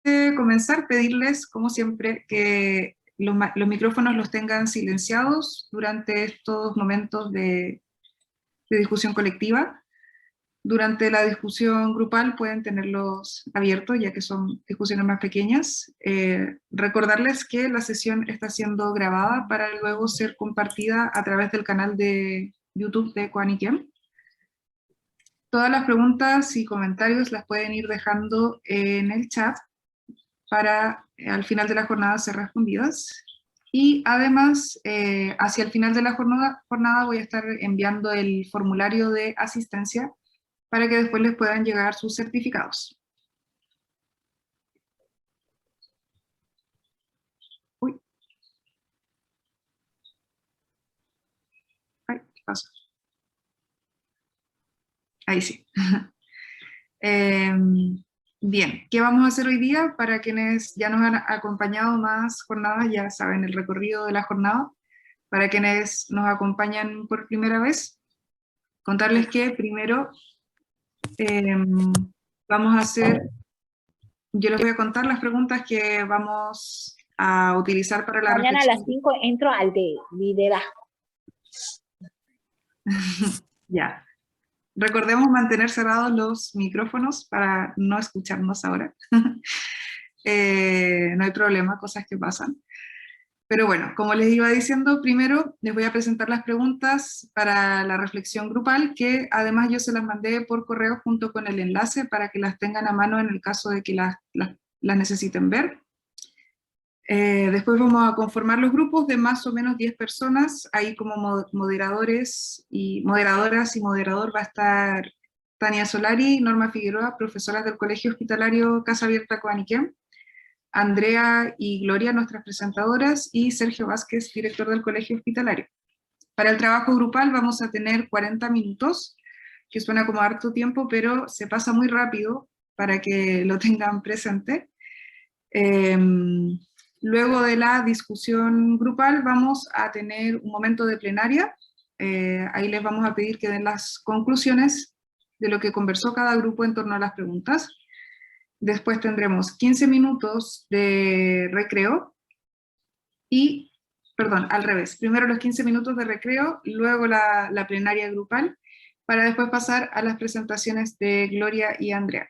de comenzar, pedirles, como siempre, que los micrófonos los tengan silenciados durante estos momentos de discusión colectiva. Durante la discusión grupal pueden tenerlos abiertos, ya que son discusiones más pequeñas. Recordarles que la sesión está siendo grabada para luego ser compartida a través del canal de YouTube de Coaniquem. Todas las preguntas y comentarios las pueden ir dejando en el chat para al final de la jornada ser respondidas. Y además, hacia el final de la jornada voy a estar enviando el formulario de asistencia para que después les puedan llegar sus certificados. Uy. Ay, ¿qué pasó? Ahí sí. Bien, ¿qué vamos a hacer hoy día? Para quienes ya nos han acompañado más jornadas, ya saben el recorrido de la jornada. Para quienes nos acompañan por primera vez, contarles que primero vamos a hacer, yo les voy a contar las preguntas que vamos a utilizar para la Mañana a las reflexión. 5 entro al de liderazgo. Ya. Recordemos mantener cerrados los micrófonos para no escucharnos ahora. No hay problema, cosas que pasan. Pero bueno, como les iba diciendo, primero les voy a presentar las preguntas para la reflexión grupal, que además yo se las mandé por correo junto con el enlace para que las tengan a mano en el caso de que las necesiten ver. Después vamos a conformar los grupos de más o menos 10 personas, ahí como moderadores y moderadoras y moderador va a estar Tania Solari, Norma Figueroa, profesoras del Colegio Hospitalario Casa Abierta Coaniquem, Andrea y Gloria, nuestras presentadoras, y Sergio Vázquez, director del Colegio Hospitalario. Para el trabajo grupal vamos a tener 40 minutos, que suena como harto tiempo, pero se pasa muy rápido para que lo tengan presente. Luego de la discusión grupal vamos a tener un momento de plenaria. Ahí les vamos a pedir que den las conclusiones de lo que conversó cada grupo en torno a las preguntas. Después tendremos 15 minutos de recreo y, perdón, al revés. Primero los 15 minutos de recreo, luego la plenaria grupal, para después pasar a las presentaciones de Gloria y Andrea.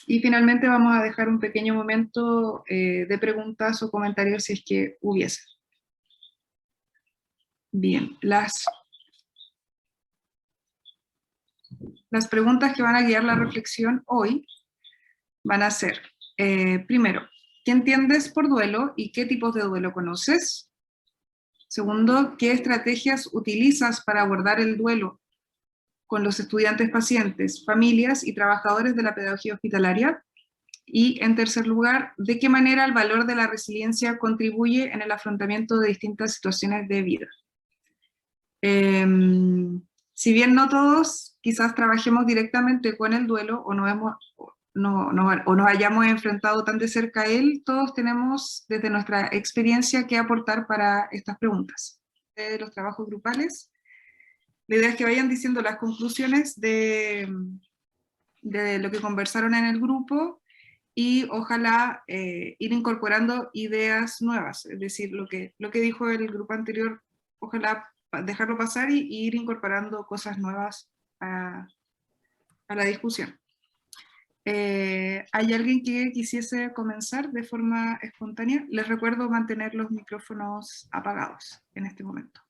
Y finalmente vamos a dejar un pequeño momento de preguntas o comentarios si es que hubiese. Bien, las preguntas que van a guiar la reflexión hoy van a ser, primero, ¿qué entiendes por duelo y qué tipos de duelo conoces? Segundo, ¿qué estrategias utilizas para abordar el duelo con los estudiantes, pacientes, familias y trabajadores de la pedagogía hospitalaria? Y en tercer lugar, ¿de qué manera el valor de la resiliencia contribuye en el afrontamiento de distintas situaciones de vida? Si bien no todos quizás trabajemos directamente con el duelo o nos hayamos enfrentado tan de cerca a él, todos tenemos desde nuestra experiencia que aportar para estas preguntas. De los trabajos grupales, la idea es que vayan diciendo las conclusiones de lo que conversaron en el grupo y ojalá ir incorporando ideas nuevas, es decir, lo que dijo el grupo anterior, ojalá dejarlo pasar y ir incorporando cosas nuevas a la discusión. ¿Hay alguien que quisiese comenzar de forma espontánea? Les recuerdo mantener los micrófonos apagados en este momento.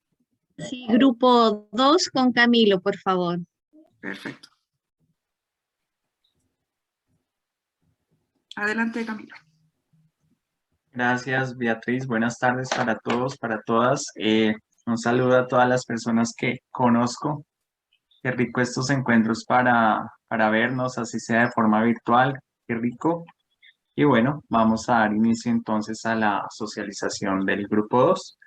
Sí, grupo 2 con Camilo, por favor. Perfecto. Adelante, Camilo. Gracias, Beatriz. Buenas tardes para todos, para todas. Un saludo a todas las personas que conozco. Qué rico estos encuentros para vernos, así sea de forma virtual. Qué rico. Y bueno, vamos a dar inicio entonces a la socialización del grupo 2.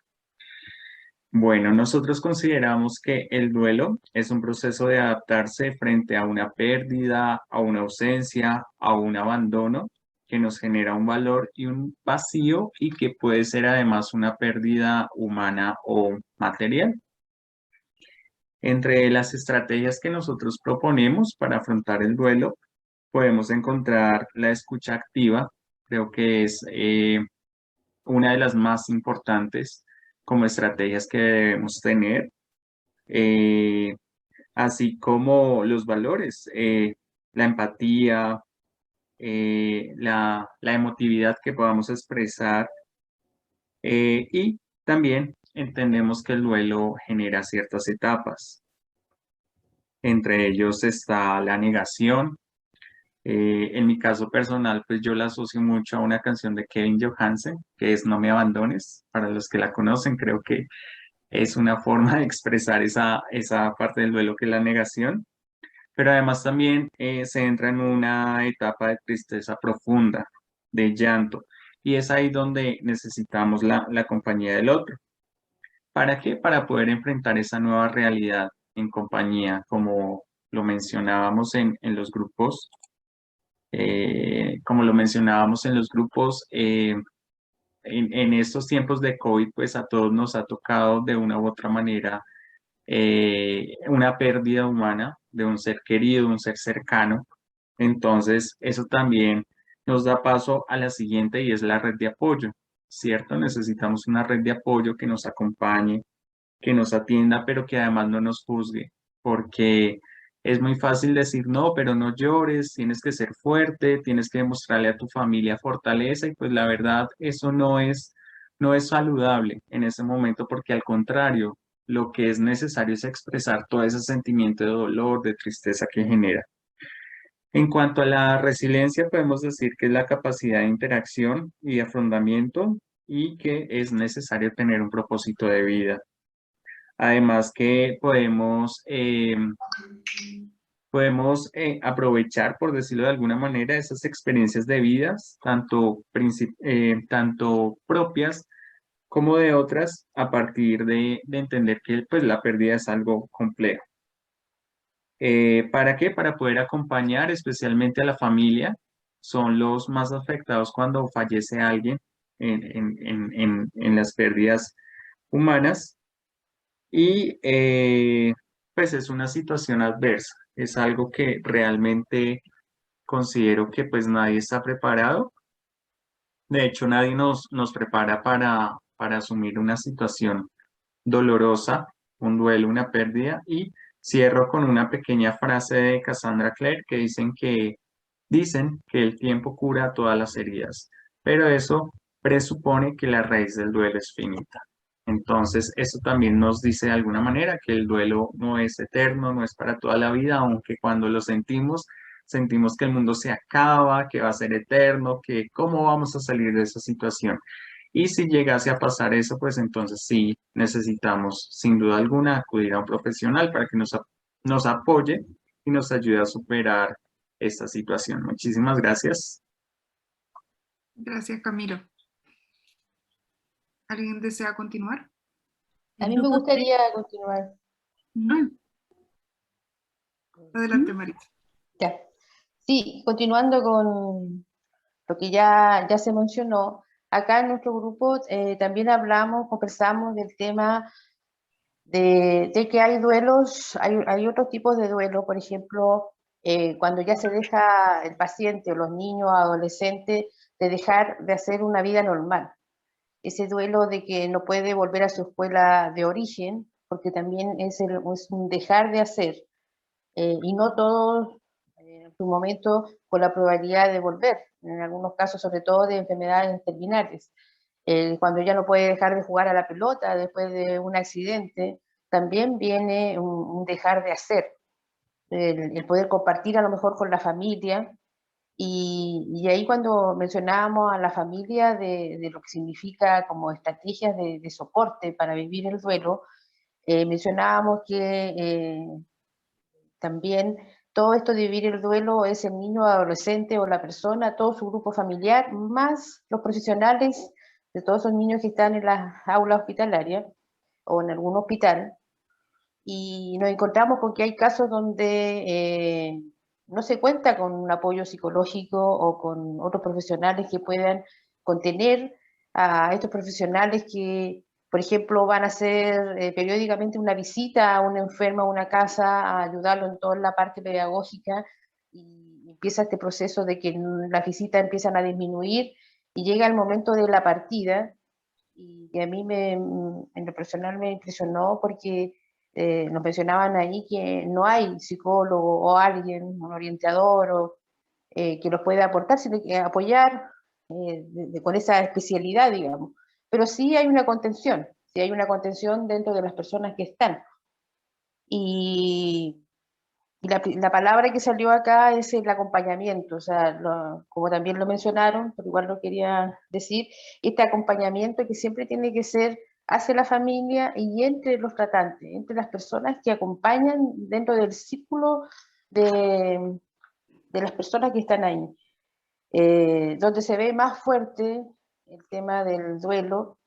Bueno, nosotros consideramos que el duelo es un proceso de adaptarse frente a una pérdida, a una ausencia, a un abandono que nos genera un valor y un vacío y que puede ser además una pérdida humana o material. Entre las estrategias que nosotros proponemos para afrontar el duelo, podemos encontrar la escucha activa, creo que es una de las más importantes como estrategias que debemos tener, eh, así como los valores, la empatía, la emotividad que podamos expresar, y también entendemos que el duelo genera ciertas etapas. Entre ellos está la negación. En mi caso personal, pues yo la asocio mucho a una canción de Kevin Johansen, que es No me abandones. Para los que la conocen, creo que es una forma de expresar esa parte del duelo que es la negación. Pero además también se entra en una etapa de tristeza profunda, de llanto, y es ahí donde necesitamos la compañía del otro. ¿Para qué? Para poder enfrentar esa nueva realidad en compañía, como lo mencionábamos en los grupos, como lo mencionábamos en los grupos, en estos tiempos de COVID, pues a todos nos ha tocado de una u otra manera una pérdida humana de un ser querido, un ser cercano. Entonces, eso también nos da paso a la siguiente y es la red de apoyo, ¿cierto? Necesitamos una red de apoyo que nos acompañe, que nos atienda, pero que además no nos juzgue, porque es muy fácil decir, no, pero no llores, tienes que ser fuerte, tienes que demostrarle a tu familia fortaleza, y pues la verdad, eso no es saludable en ese momento, porque al contrario, lo que es necesario es expresar todo ese sentimiento de dolor, de tristeza que genera. En cuanto a la resiliencia, podemos decir que es la capacidad de interacción y de afrontamiento, y que es necesario tener un propósito de vida. Además que podemos aprovechar, por decirlo de alguna manera, esas experiencias de vidas, tanto propias como de otras, a partir de entender que pues, la pérdida es algo complejo. ¿Para qué? Para poder acompañar especialmente a la familia. Son los más afectados cuando fallece alguien en las pérdidas humanas. Y pues es una situación adversa, es algo que realmente considero que pues nadie está preparado. De hecho, nadie nos prepara para asumir una situación dolorosa, un duelo, una pérdida. Y cierro con una pequeña frase de Cassandra Clare que dicen que el tiempo cura todas las heridas, pero eso presupone que la raíz del duelo es finita. Entonces, eso también nos dice de alguna manera que el duelo no es eterno, no es para toda la vida, aunque cuando lo sentimos que el mundo se acaba, que va a ser eterno, que cómo vamos a salir de esa situación. Y si llegase a pasar eso, pues entonces sí necesitamos, sin duda alguna, acudir a un profesional para que nos apoye y nos ayude a superar esta situación. Muchísimas gracias. Gracias, Camilo. ¿Alguien desea continuar? A mí me gustaría continuar. No. Adelante, Maritza. Ya. Sí, continuando con lo que ya se mencionó, acá en nuestro grupo también conversamos del tema de que hay duelos, hay otros tipos de duelo, por ejemplo, cuando ya se deja el paciente o los niños, adolescentes, de dejar de hacer una vida normal. Ese duelo de que no puede volver a su escuela de origen, porque también es un dejar de hacer, y no todos en su momento con la probabilidad de volver, en algunos casos sobre todo de enfermedades terminales. Cuando ya no puede dejar de jugar a la pelota después de un accidente, también viene un dejar de hacer, el poder compartir a lo mejor con la familia. Y ahí cuando mencionábamos a la familia de lo que significa como estrategias de soporte para vivir el duelo, mencionábamos que también todo esto de vivir el duelo es el niño, adolescente o la persona, todo su grupo familiar, más los profesionales de todos esos niños que están en las aulas hospitalarias o en algún hospital. Y nos encontramos con que hay casos donde no se cuenta con un apoyo psicológico o con otros profesionales que puedan contener a estos profesionales que, por ejemplo, van a hacer periódicamente una visita a un enfermo a una casa, a ayudarlo en toda la parte pedagógica, y empieza este proceso de que las visitas empiezan a disminuir y llega el momento de la partida, y a mí en lo personal me impresionó porque nos mencionaban ahí que no hay psicólogo o alguien, un orientador que los pueda aportar, sino que apoyar con esa especialidad, digamos. Pero sí hay una contención, sí hay una contención dentro de las personas que están. Y la palabra que salió acá es el acompañamiento, o sea, como también lo mencionaron, pero igual lo quería decir, este acompañamiento que siempre tiene que ser hacia la familia y entre los tratantes, entre las personas que acompañan dentro del círculo de las personas que están ahí. Donde se ve más fuerte el tema del duelo,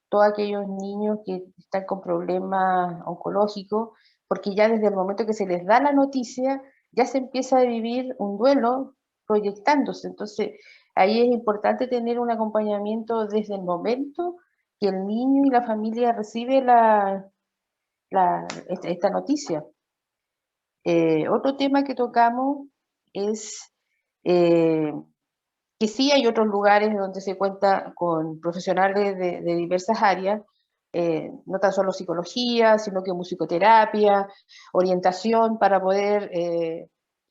todos aquellos niños que están con problemas oncológicos, porque ya desde el momento que se les da la noticia, ya se empieza a vivir un duelo proyectándose. Entonces, ahí es importante tener un acompañamiento desde el momento que el niño y la familia recibe esta noticia. Otro tema que tocamos es que sí hay otros lugares donde se cuenta con profesionales de diversas áreas, no tan solo psicología, sino que musicoterapia, orientación para poder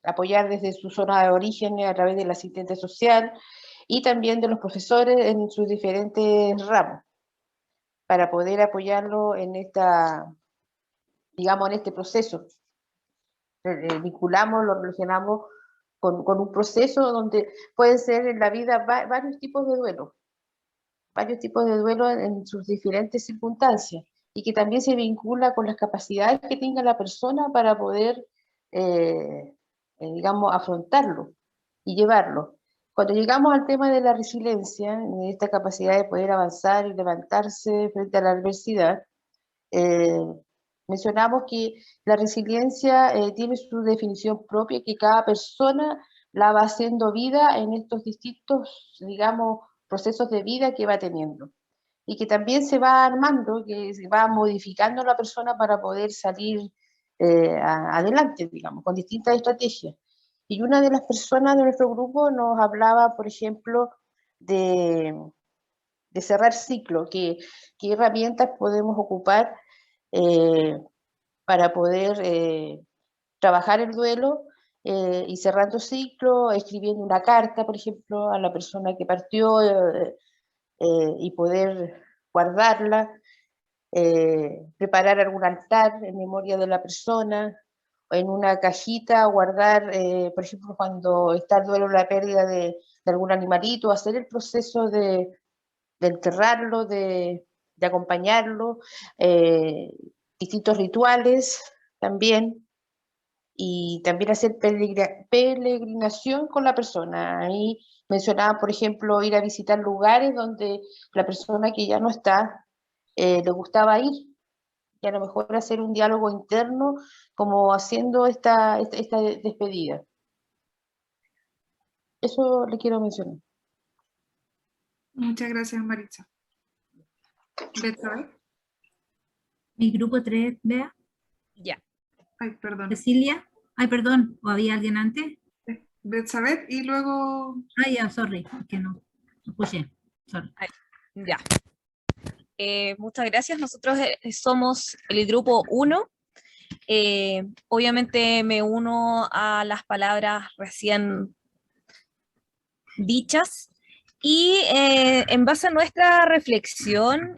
apoyar desde su zona de origen a través del asistente social y también de los profesores en sus diferentes ramos, para poder apoyarlo en digamos, en este proceso. Vinculamos, lo relacionamos con un proceso donde pueden ser en la vida varios tipos de duelo en sus diferentes circunstancias, y que también se vincula con las capacidades que tenga la persona para poder, digamos, afrontarlo y llevarlo. Cuando llegamos al tema de la resiliencia, de esta capacidad de poder avanzar y levantarse frente a la adversidad, eh, mencionamos que la resiliencia tiene su definición propia, que cada persona la va haciendo vida en estos distintos, digamos, procesos de vida que va teniendo. Y que también se va armando, que se va modificando la persona para poder salir adelante, digamos, con distintas estrategias. Y una de las personas de nuestro grupo nos hablaba, por ejemplo, de, de cerrar ciclo, qué herramientas podemos ocupar eh, para poder trabajar el duelo, y cerrando ciclo, escribiendo una carta, por ejemplo, a la persona que partió, y poder guardarla, preparar algún altar en memoria de la persona, o en una cajita guardar, por ejemplo, cuando está el duelo, la pérdida de algún animalito, hacer el proceso de enterrarlo, de acompañarlo, distintos rituales también, y también hacer peregrinación con la persona. Ahí mencionaba, por ejemplo, ir a visitar lugares donde la persona que ya no está le gustaba ir, y a lo mejor hacer un diálogo interno como haciendo esta despedida. Eso le quiero mencionar. Muchas gracias, Maritza. Betsabe. Mi grupo 3, Bea. Ya. Ay, perdón. Cecilia. Ay, perdón, ¿o había alguien antes? Betsabé y luego... Ay, ya, sorry, que no escuché. Sorry. Ya. Muchas gracias. Nosotros somos el grupo 1. Obviamente me uno a las palabras recién dichas. Y en base a nuestra reflexión,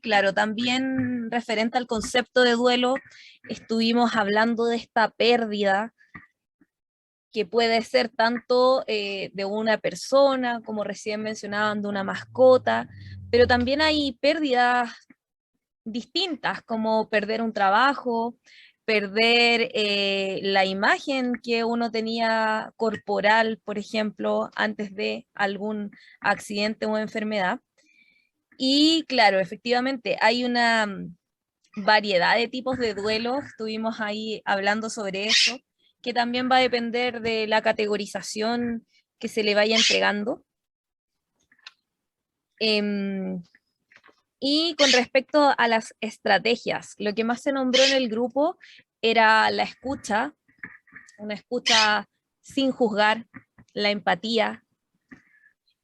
claro, también referente al concepto de duelo, estuvimos hablando de esta pérdida que puede ser tanto de una persona, como recién mencionaban, de una mascota, pero también hay pérdidas distintas, como perder un trabajo, perder la imagen que uno tenía corporal, por ejemplo, antes de algún accidente o enfermedad. Y claro, efectivamente, hay una variedad de tipos de duelos, estuvimos ahí hablando sobre eso, que también va a depender de la categorización que se le vaya entregando. Y con respecto a las estrategias, lo que más se nombró en el grupo era la escucha, una escucha sin juzgar, la empatía,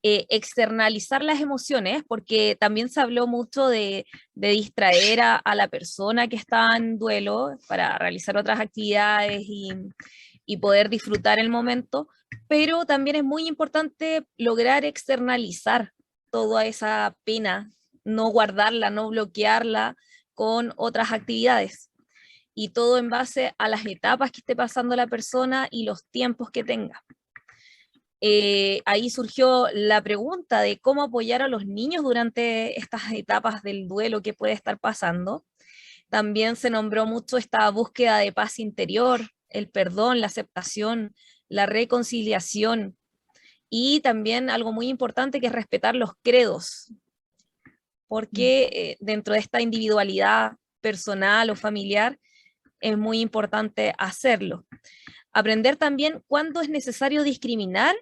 externalizar las emociones, porque también se habló mucho de distraer a la persona que está en duelo para realizar otras actividades y poder disfrutar el momento, pero también es muy importante lograr externalizar toda esa pena, no guardarla, no bloquearla con otras actividades. Y todo en base a las etapas que esté pasando la persona y los tiempos que tenga. Ahí surgió la pregunta de cómo apoyar a los niños durante estas etapas del duelo que puede estar pasando. También se nombró mucho esta búsqueda de paz interior, el perdón, la aceptación, la reconciliación y también algo muy importante que es respetar los credos, porque dentro de esta individualidad personal o familiar es muy importante hacerlo. Aprender también cuándo es necesario discriminar,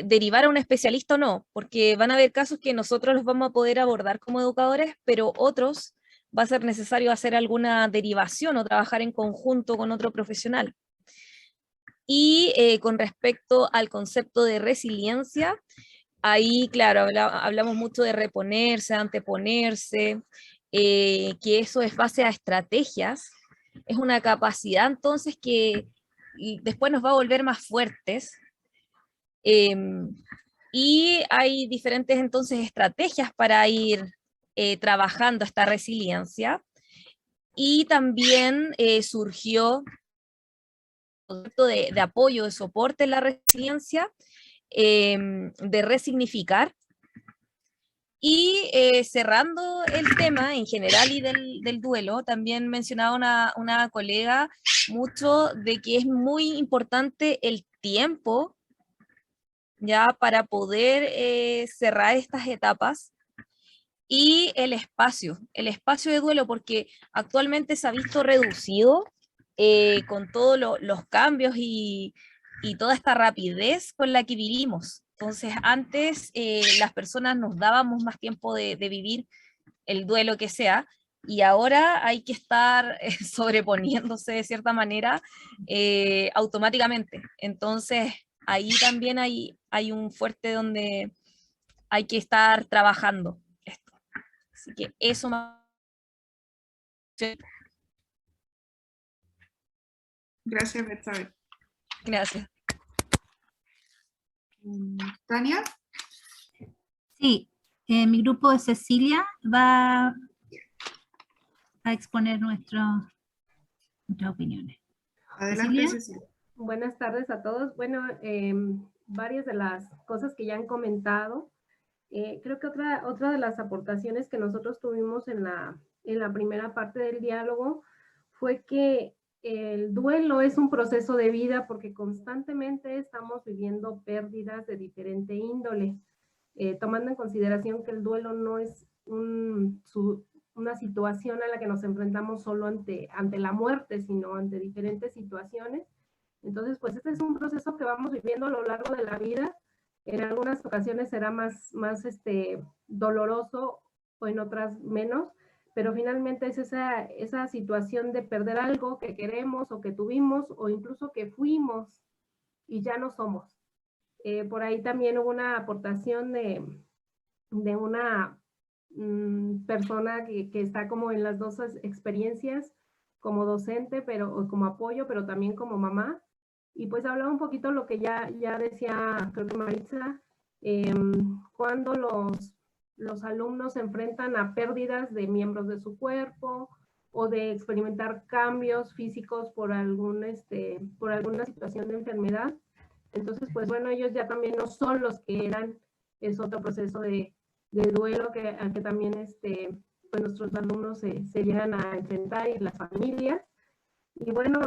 derivar a un especialista o no, porque van a haber casos que nosotros los vamos a poder abordar como educadores, pero otros va a ser necesario hacer alguna derivación o trabajar en conjunto con otro profesional. Y con respecto al concepto de resiliencia, ahí, claro, hablamos mucho de reponerse, anteponerse, que eso es base a estrategias, es una capacidad entonces que después nos va a volver más fuertes, y hay diferentes entonces estrategias para ir trabajando esta resiliencia, y también surgió el concepto de apoyo, de soporte en la resiliencia, de resignificar. Y cerrando el tema en general y del duelo, también mencionaba una colega mucho de que es muy importante el tiempo ya para poder cerrar estas etapas, y el espacio de duelo, porque actualmente se ha visto reducido con todos los cambios y toda esta rapidez con la que vivimos. Entonces antes las personas nos dábamos más tiempo de vivir el duelo que sea, y ahora hay que estar sobreponiéndose de cierta manera automáticamente. Entonces ahí también hay un fuerte donde hay que estar trabajando esto. Así que eso más. Gracias, Betsabe. Gracias. Tania. Sí, mi grupo de Cecilia va a exponer nuestras opiniones. Adelante, Cecilia. Cecilia. Buenas tardes a todos. Bueno, varias de las cosas que ya han comentado. Creo que otra de las aportaciones que nosotros tuvimos en la primera parte del diálogo fue que el duelo es un proceso de vida porque constantemente estamos viviendo pérdidas de diferente índole, tomando en consideración que el duelo no es una situación a la que nos enfrentamos solo ante la muerte, sino ante diferentes situaciones. Entonces, pues este es un proceso que vamos viviendo a lo largo de la vida. En algunas ocasiones será más doloroso o en otras menos, pero finalmente es esa situación de perder algo que queremos o que tuvimos o incluso que fuimos y ya no somos. Por ahí también hubo una aportación de una persona que está como en las dos experiencias, como docente, o como apoyo, pero también como mamá. Y pues hablaba un poquito lo que ya decía, creo que Maritza, cuando los alumnos se enfrentan a pérdidas de miembros de su cuerpo o de experimentar cambios físicos por alguna situación de enfermedad. Entonces, pues bueno, ellos ya también no son los que eran, es otro proceso de duelo al que también pues nuestros alumnos se llegan a enfrentar y las familias. Y bueno,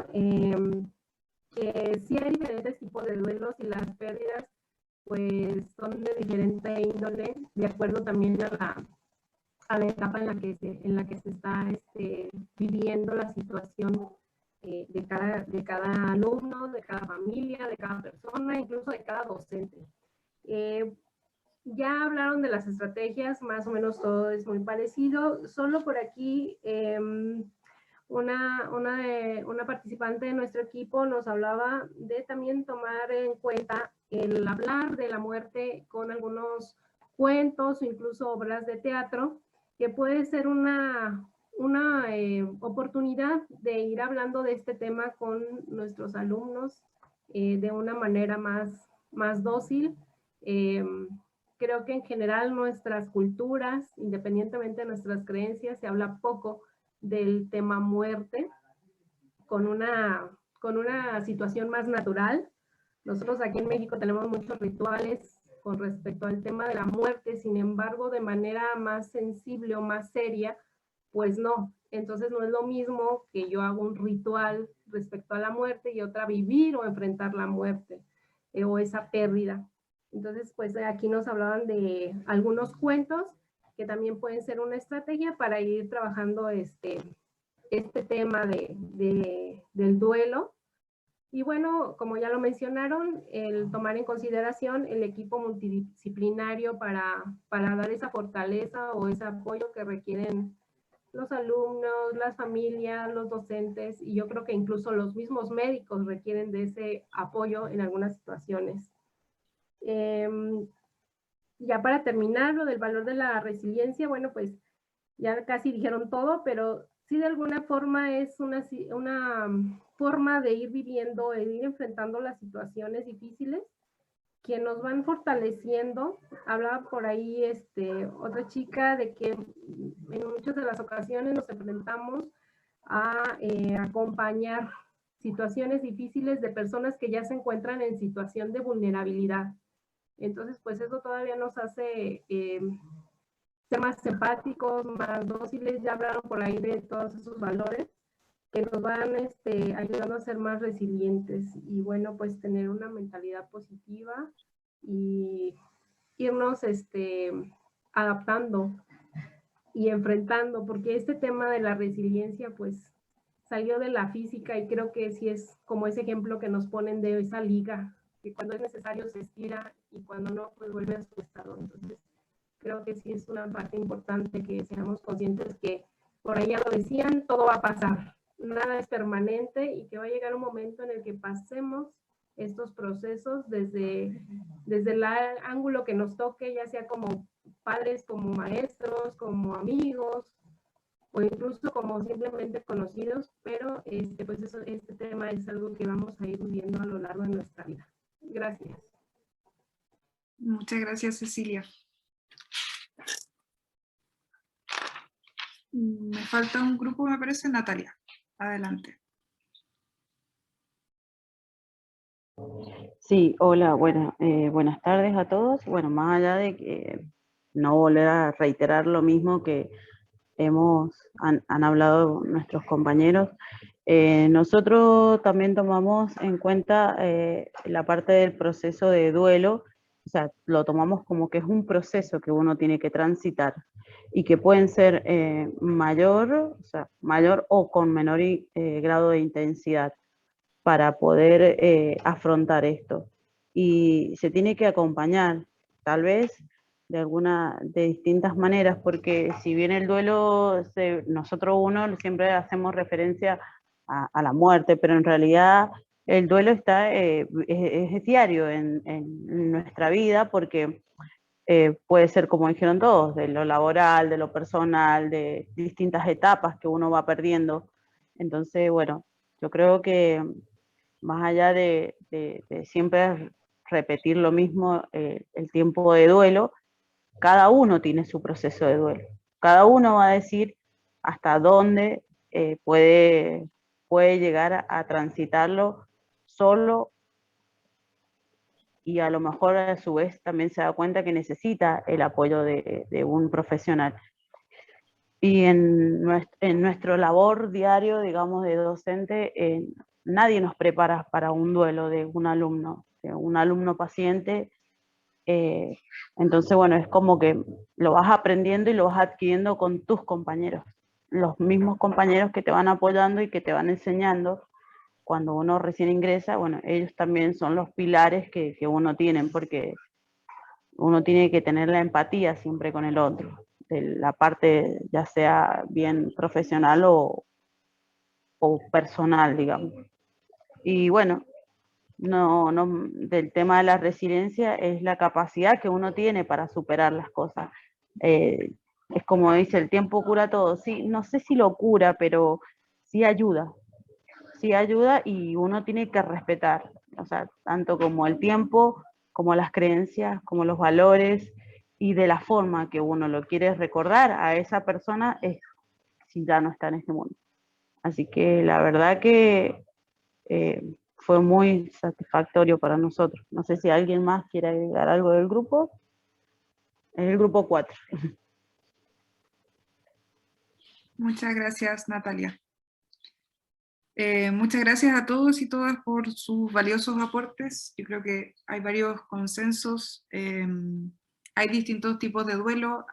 que sí hay diferentes tipos de duelos y las pérdidas pues son de diferente índole, de acuerdo también a la etapa en la que se está viviendo la situación de cada alumno, de cada familia, de cada persona, incluso de cada docente. Ya hablaron de las estrategias, más o menos todo es muy parecido, solo por aquí una participante de nuestro equipo nos hablaba de también tomar en cuenta el hablar de la muerte con algunos cuentos o incluso obras de teatro, que puede ser una oportunidad de ir hablando de este tema con nuestros alumnos de una manera más dócil. Creo que en general nuestras culturas, independientemente de nuestras creencias, se habla poco del tema muerte con una situación más natural. Nosotros aquí en México tenemos muchos rituales con respecto al tema de la muerte, sin embargo, de manera más sensible o más seria, pues no. Entonces no es lo mismo que yo hago un ritual respecto a la muerte y otra vivir o enfrentar la muerte o esa pérdida. Entonces, pues aquí nos hablaban de algunos cuentos que también pueden ser una estrategia para ir trabajando este tema del duelo. Y bueno, como ya lo mencionaron, el tomar en consideración el equipo multidisciplinario para dar esa fortaleza o ese apoyo que requieren los alumnos, las familias, los docentes, y yo creo que incluso los mismos médicos requieren de ese apoyo en algunas situaciones. Ya para terminar, lo del valor de la resiliencia, bueno, pues ya casi dijeron todo, pero sí de alguna forma es una forma de ir viviendo, de ir enfrentando las situaciones difíciles que nos van fortaleciendo. Hablaba por ahí otra chica de que en muchas de las ocasiones nos enfrentamos a acompañar situaciones difíciles de personas que ya se encuentran en situación de vulnerabilidad. Entonces, pues eso todavía nos hace ser más empáticos, más dóciles. Ya hablaron por ahí de todos esos valores que nos van ayudando a ser más resilientes y bueno, pues tener una mentalidad positiva y irnos adaptando y enfrentando, porque este tema de la resiliencia pues salió de la física y creo que sí es como ese ejemplo que nos ponen de esa liga, que cuando es necesario se estira y cuando no, pues vuelve a su estado. Entonces, creo que sí es una parte importante que seamos conscientes que, por ahí ya lo decían, todo va a pasar, nada es permanente y que va a llegar un momento en el que pasemos estos procesos desde el ángulo que nos toque, ya sea como padres, como maestros, como amigos, o incluso como simplemente conocidos, pero pues este tema es algo que vamos a ir viviendo a lo largo de nuestra vida. Gracias. Muchas gracias, Cecilia. Me falta un grupo, me parece, Natalia. Adelante. Sí, hola, buenas tardes a todos. Bueno, más allá de que no volver a reiterar lo mismo que han hablado nuestros compañeros, nosotros también tomamos en cuenta la parte del proceso de duelo, o sea, lo tomamos como que es un proceso que uno tiene que transitar y que pueden ser mayor o con menor grado de intensidad para poder afrontar esto. Y se tiene que acompañar, tal vez de distintas maneras, porque si bien el duelo, nosotros siempre hacemos referencia a la muerte, pero en realidad el duelo es diario en nuestra vida, porque puede ser, como dijeron todos, de lo laboral, de lo personal, de distintas etapas que uno va perdiendo. Entonces, bueno, yo creo que más allá de siempre repetir lo mismo, el tiempo de duelo, cada uno tiene su proceso de duelo. Cada uno va a decir hasta dónde puede llegar a transitarlo solo, y a lo mejor a su vez también se da cuenta que necesita el apoyo de un profesional. Y en nuestro labor diario, digamos, de docente, nadie nos prepara para un duelo de un alumno paciente. Entonces, bueno, es como que lo vas aprendiendo y lo vas adquiriendo con tus compañeros, los mismos compañeros que te van apoyando y que te van enseñando. Cuando uno recién ingresa, bueno, ellos también son los pilares que uno tiene, porque uno tiene que tener la empatía siempre con el otro, de la parte ya sea bien profesional o o personal, digamos. Y bueno, del tema de la resiliencia es la capacidad que uno tiene para superar las cosas. Es como dice, el tiempo cura todo. Sí, no sé si lo cura, pero sí ayuda. Sí ayuda y uno tiene que respetar, o sea, tanto como el tiempo, como las creencias, como los valores, y de la forma que uno lo quiere recordar a esa persona es si ya no está en este mundo. Así que la verdad que fue muy satisfactorio para nosotros. No sé si alguien más quiere agregar algo del grupo. Es el grupo 4. Muchas gracias, Natalia. Muchas gracias a todos y todas por sus valiosos aportes. Yo creo que hay varios consensos. Hay distintos tipos de duelo.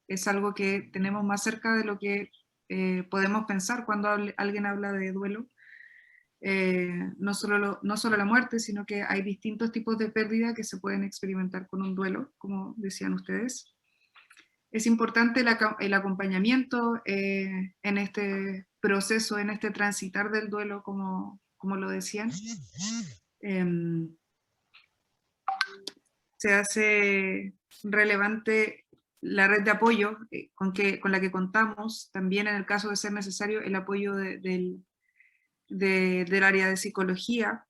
Es algo que tenemos más cerca de lo que podemos pensar cuando alguien habla de duelo. No solo la muerte, sino que hay distintos tipos de pérdida que se pueden experimentar con un duelo, como decían ustedes. Es importante el acompañamiento en este proceso, en este transitar del duelo, como lo decían. Se hace relevante la red de apoyo con la que contamos, también en el caso de ser necesario el apoyo del área de psicología.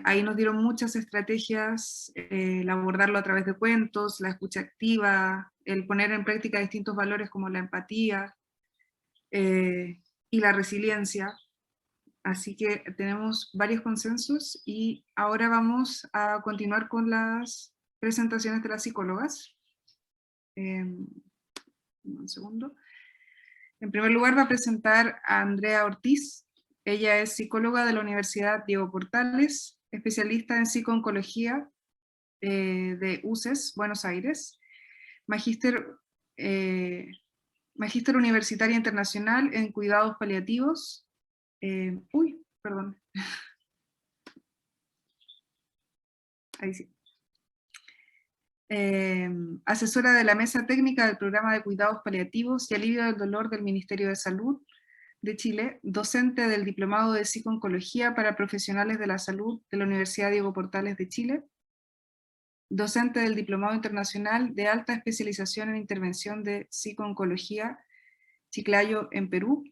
Ahí nos dieron muchas estrategias, el abordarlo a través de cuentos, la escucha activa, el poner en práctica distintos valores como la empatía y la resiliencia. Así que tenemos varios consensos y ahora vamos a continuar con las presentaciones de las psicólogas. Un segundo. En primer lugar va a presentar a Andrea Ortiz. Ella es psicóloga de la Universidad Diego Portales, especialista en psico-oncología de UCES, Buenos Aires, magíster universitaria internacional en cuidados paliativos. Perdón. Ahí sí. Asesora de la Mesa Técnica del Programa de Cuidados Paliativos y Alivio del Dolor del Ministerio de Salud de Chile, docente del Diplomado de Psico-Oncología para Profesionales de la Salud de la Universidad Diego Portales de Chile, docente del Diplomado Internacional de Alta Especialización en Intervención de Psico-Oncología, Chiclayo, en Perú,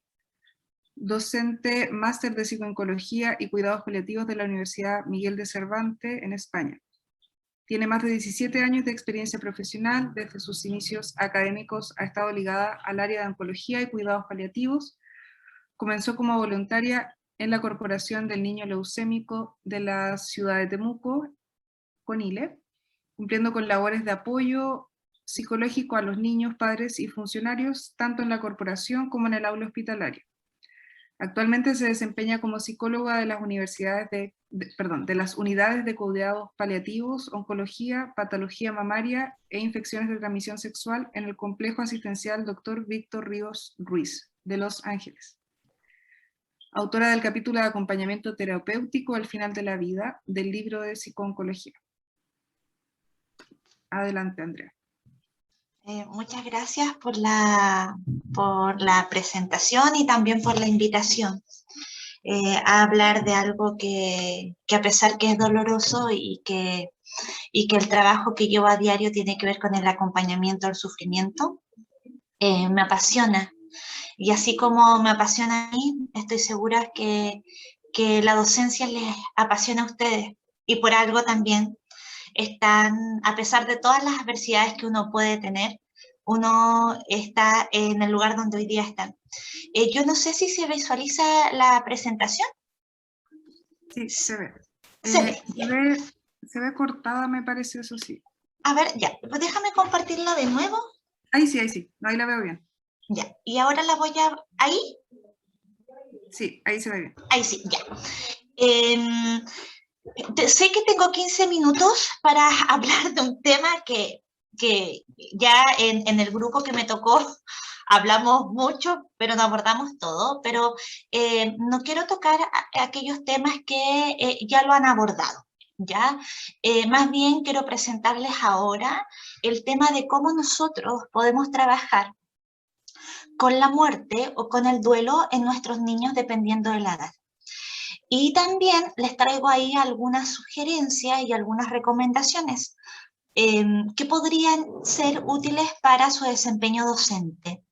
docente máster de Psico-Oncología y Cuidados Paliativos de la Universidad Miguel de Cervantes, en España. Tiene más de 17 años de experiencia profesional. Desde sus inicios académicos ha estado ligada al área de oncología y cuidados paliativos. Comenzó como voluntaria en la Corporación del Niño Leucémico de la ciudad de Temuco, CONILE, cumpliendo con labores de apoyo psicológico a los niños, padres y funcionarios, tanto en la corporación como en el aula hospitalaria. Actualmente se desempeña como psicóloga de las de las unidades de cuidados paliativos, oncología, patología mamaria e infecciones de transmisión sexual en el complejo asistencial Dr. Víctor Ríos Ruiz, de Los Ángeles. Autora del capítulo de acompañamiento terapéutico al final de la vida del libro de psico-oncología. Adelante, Andrea. Muchas gracias por la presentación y también por la invitación a hablar de algo que a pesar que es doloroso y que el trabajo que llevo a diario tiene que ver con el acompañamiento al sufrimiento, me apasiona. Y así como me apasiona a mí, estoy segura que la docencia les apasiona a ustedes. Y por algo también están, a pesar de todas las adversidades que uno puede tener, uno está en el lugar donde hoy día están. Yo no sé si se visualiza la presentación. Sí, se ve. Se ve cortada, me parece, eso sí. A ver, ya, pues déjame compartirla de nuevo. Ahí sí, ahí la veo bien. Ya, y ahora la voy a... ¿Ahí? Sí, ahí se ve bien. Ahí sí, ya. Sé que tengo 15 minutos para hablar de un tema que ya en el grupo que me tocó hablamos mucho, pero no abordamos todo, pero no quiero tocar aquellos temas que ya lo han abordado, ¿ya? Más bien quiero presentarles ahora el tema de cómo nosotros podemos trabajar con la muerte o con el duelo en nuestros niños dependiendo de la edad. Y también les traigo ahí algunas sugerencias y algunas recomendaciones que podrían ser útiles para su desempeño docente.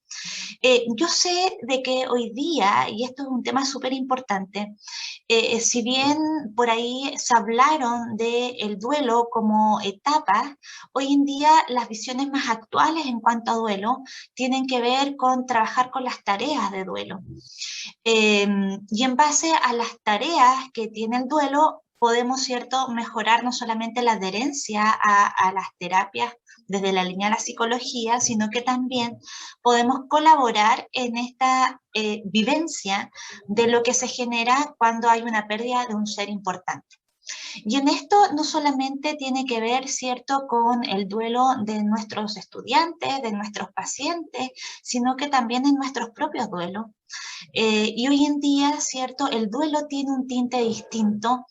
Yo sé de que hoy día, y esto es un tema súper importante, si bien por ahí se hablaron del duelo como etapa, hoy en día las visiones más actuales en cuanto a duelo tienen que ver con trabajar con las tareas de duelo. Y en base a las tareas que tiene el duelo, podemos, ¿cierto?, mejorar no solamente la adherencia a las terapias desde la línea de la psicología, sino que también podemos colaborar en esta vivencia de lo que se genera cuando hay una pérdida de un ser importante. Y en esto no solamente tiene que ver, ¿cierto?, con el duelo de nuestros estudiantes, de nuestros pacientes, sino que también en nuestros propios duelos. Y hoy en día, ¿cierto?, el duelo tiene un tinte distinto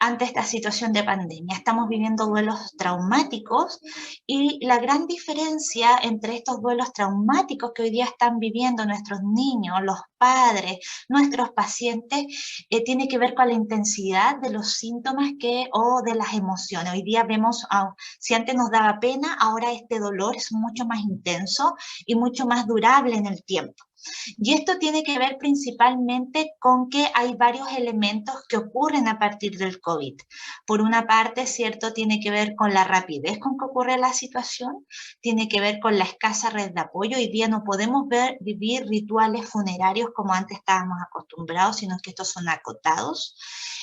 ante esta situación de pandemia. Estamos viviendo duelos traumáticos y la gran diferencia entre estos duelos traumáticos que hoy día están viviendo nuestros niños, los padres, nuestros pacientes, tiene que ver con la intensidad de los síntomas o de las emociones. Hoy día vemos, si antes nos daba pena, ahora este dolor es mucho más intenso y mucho más durable en el tiempo. Y esto tiene que ver principalmente con que hay varios elementos que ocurren a partir del COVID. Por una parte, ¿cierto?, tiene que ver con la rapidez con que ocurre la situación, tiene que ver con la escasa red de apoyo. Hoy día no podemos vivir rituales funerarios como antes estábamos acostumbrados, sino que estos son acotados.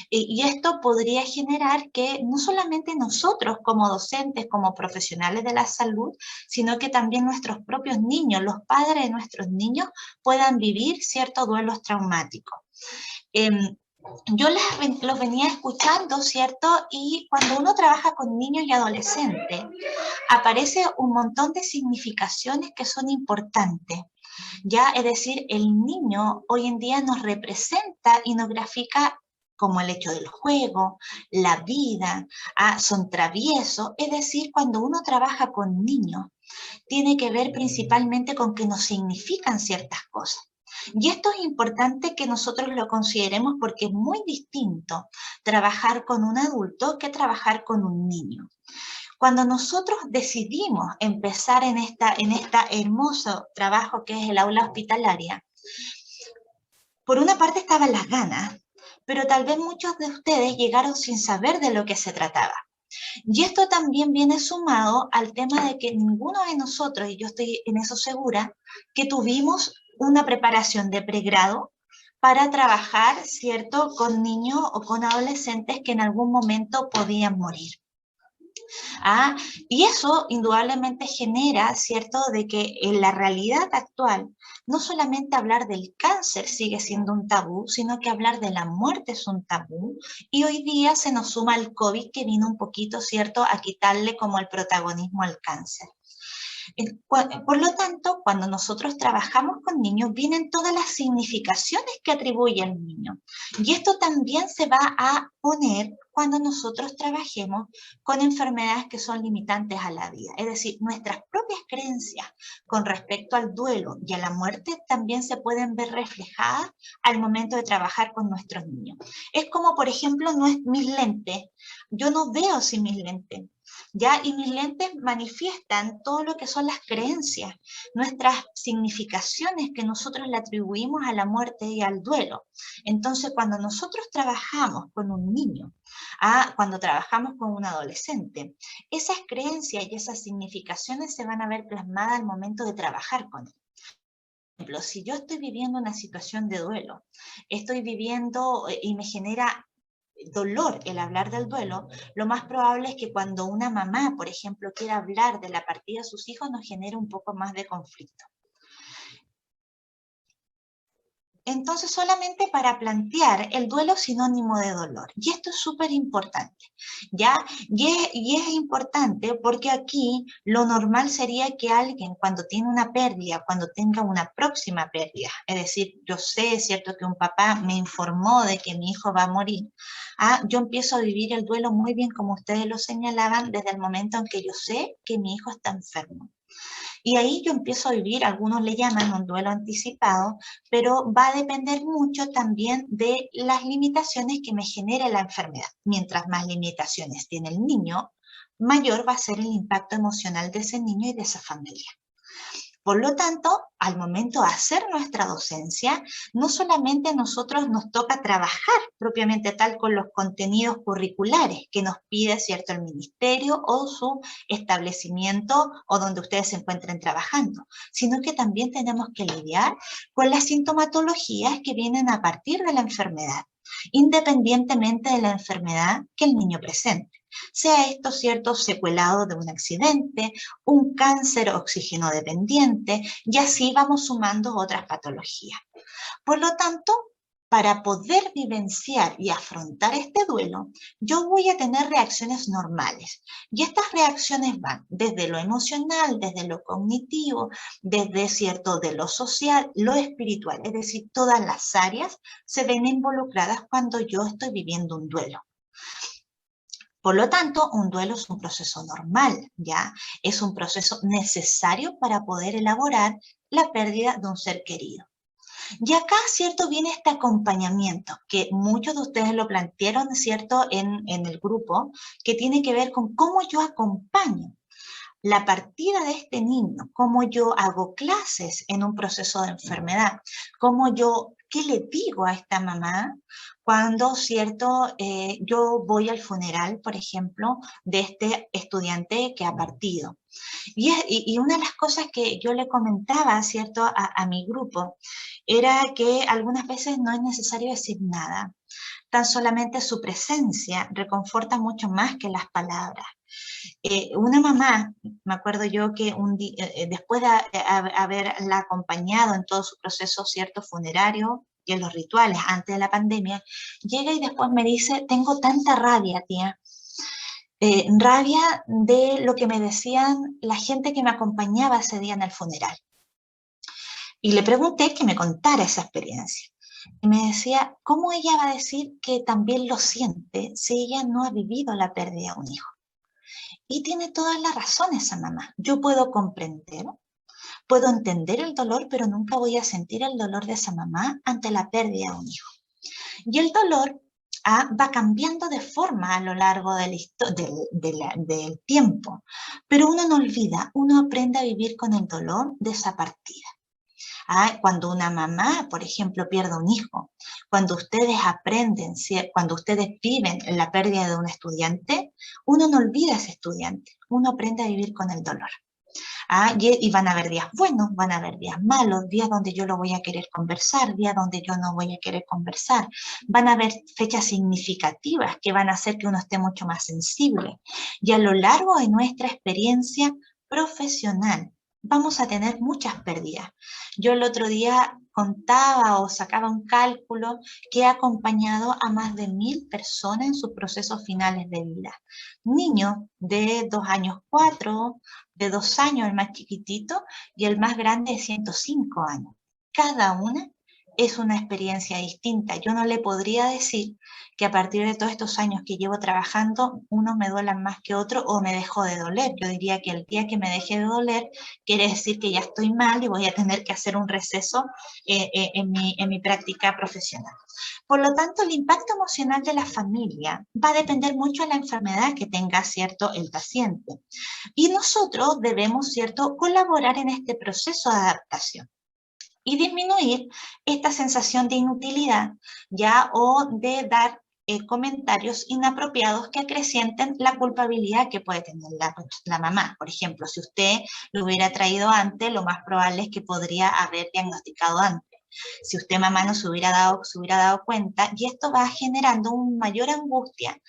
Y esto podría generar que no solamente nosotros como docentes, como profesionales de la salud, sino que también nuestros propios niños, los padres de nuestros niños, puedan vivir ciertos duelos traumáticos. Yo los venía escuchando, ¿cierto? Y cuando uno trabaja con niños y adolescentes, aparece un montón de significaciones que son importantes. Ya, es decir, el niño hoy en día nos representa y nos grafica como el hecho del juego, la vida, son traviesos. Es decir, cuando uno trabaja con niños, tiene que ver principalmente con que nos significan ciertas cosas. Y esto es importante que nosotros lo consideremos porque es muy distinto trabajar con un adulto que trabajar con un niño. Cuando nosotros decidimos empezar en este hermoso trabajo que es el aula hospitalaria, por una parte estaban las ganas, pero tal vez muchos de ustedes llegaron sin saber de lo que se trataba. Y esto también viene sumado al tema de que ninguno de nosotros, y yo estoy en eso segura, que tuvimos una preparación de pregrado para trabajar, ¿cierto?, con niños o con adolescentes que en algún momento podían morir. Y eso indudablemente genera, ¿cierto?, de que en la realidad actual, no solamente hablar del cáncer sigue siendo un tabú, sino que hablar de la muerte es un tabú, y hoy día se nos suma el COVID que vino un poquito, ¿cierto?, a quitarle como el protagonismo al cáncer. Por lo tanto, cuando nosotros trabajamos con niños, vienen todas las significaciones que atribuye el niño. Y esto también se va a poner cuando nosotros trabajemos con enfermedades que son limitantes a la vida. Es decir, nuestras propias creencias con respecto al duelo y a la muerte también se pueden ver reflejadas al momento de trabajar con nuestros niños. Es como, por ejemplo, mis lentes. Yo no veo sin mis lentes. ¿Ya? Y mis lentes manifiestan todo lo que son las creencias, nuestras significaciones que nosotros le atribuimos a la muerte y al duelo. Entonces, cuando nosotros trabajamos con un niño, cuando trabajamos con un adolescente, esas creencias y esas significaciones se van a ver plasmadas al momento de trabajar con él. Por ejemplo, si yo estoy viviendo una situación de duelo, estoy viviendo y me genera dolor el hablar del duelo, lo más probable es que cuando una mamá, por ejemplo, quiera hablar de la partida de sus hijos, nos genere un poco más de conflicto. Entonces, solamente para plantear el duelo sinónimo de dolor. Y esto es súper importante, ¿ya? Y es importante porque aquí lo normal sería que alguien cuando tiene una pérdida, cuando tenga una próxima pérdida, es decir, yo sé, es cierto que un papá me informó de que mi hijo va a morir, yo empiezo a vivir el duelo muy bien, como ustedes lo señalaban, desde el momento en que yo sé que mi hijo está enfermo. Y ahí yo empiezo a vivir, algunos le llaman un duelo anticipado, pero va a depender mucho también de las limitaciones que me genere la enfermedad. Mientras más limitaciones tiene el niño, mayor va a ser el impacto emocional de ese niño y de esa familia. Por lo tanto, al momento de hacer nuestra docencia, no solamente a nosotros nos toca trabajar propiamente tal con los contenidos curriculares que nos pide, ¿cierto?, el ministerio o su establecimiento o donde ustedes se encuentren trabajando, sino que también tenemos que lidiar con las sintomatologías que vienen a partir de la enfermedad, independientemente de la enfermedad que el niño presente. Sea esto, ¿cierto?, secuelado de un accidente, un cáncer oxígeno dependiente, y así vamos sumando otras patologías. Por lo tanto, para poder vivenciar y afrontar este duelo, yo voy a tener reacciones normales. Y estas reacciones van desde lo emocional, desde lo cognitivo, desde, ¿cierto?, de lo social, lo espiritual. Es decir, todas las áreas se ven involucradas cuando yo estoy viviendo un duelo. Por lo tanto, un duelo es un proceso normal, ¿ya? Es un proceso necesario para poder elaborar la pérdida de un ser querido. Y acá, ¿cierto?, viene este acompañamiento, que muchos de ustedes lo plantearon, ¿cierto?, en el grupo, que tiene que ver con cómo yo acompaño la partida de este niño, cómo yo hago clases en un proceso de enfermedad, qué le digo a esta mamá cuando, ¿cierto?, yo voy al funeral, por ejemplo, de este estudiante que ha partido. Y una de las cosas que yo le comentaba, ¿cierto?, a mi grupo, era que algunas veces no es necesario decir nada. Tan solamente su presencia reconforta mucho más que las palabras. Una mamá, me acuerdo yo que después de haberla acompañado en todo su proceso, ¿cierto?, funerario y en los rituales antes de la pandemia, llega y después me dice: tengo tanta rabia, tía. Rabia de lo que me decían la gente que me acompañaba ese día en el funeral. Y le pregunté que me contara esa experiencia. Y me decía, ¿cómo ella va a decir que también lo siente si ella no ha vivido la pérdida de un hijo? Y tiene todas las razones esa mamá. Yo puedo comprender, puedo entender el dolor, pero nunca voy a sentir el dolor de esa mamá ante la pérdida de un hijo. Y el dolor va cambiando de forma a lo largo del tiempo, pero uno no olvida, uno aprende a vivir con el dolor de esa partida. Cuando una mamá, por ejemplo, pierde un hijo, cuando ustedes aprenden, cuando ustedes viven la pérdida de un estudiante, uno no olvida a ese estudiante, uno aprende a vivir con el dolor. Y van a haber días buenos, van a haber días malos, días donde yo lo voy a querer conversar, días donde yo no voy a querer conversar. Van a haber fechas significativas que van a hacer que uno esté mucho más sensible. Y a lo largo de nuestra experiencia profesional, vamos a tener muchas pérdidas. Yo el otro día contaba o sacaba un cálculo que he acompañado a más de 1000 personas en sus procesos finales de vida. Niños de 2 años 4, de 2 años el más chiquitito y el más grande de 105 años. Cada una es una experiencia distinta. Yo no le podría decir que a partir de todos estos años que llevo trabajando, unos me duelan más que otros o me dejó de doler. Yo diría que el día que me deje de doler, quiere decir que ya estoy mal y voy a tener que hacer un receso en mi práctica profesional. Por lo tanto, el impacto emocional de la familia va a depender mucho de la enfermedad que tenga, ¿cierto?, el paciente. Y nosotros debemos, ¿cierto?, colaborar en este proceso de adaptación y disminuir esta sensación de inutilidad, ya, o de dar comentarios inapropiados que acrecienten la culpabilidad que puede tener la mamá. Por ejemplo, si usted lo hubiera traído antes, lo más probable es que podría haber diagnosticado antes. Si usted, mamá, no se hubiera dado cuenta, y esto va generando una mayor angustia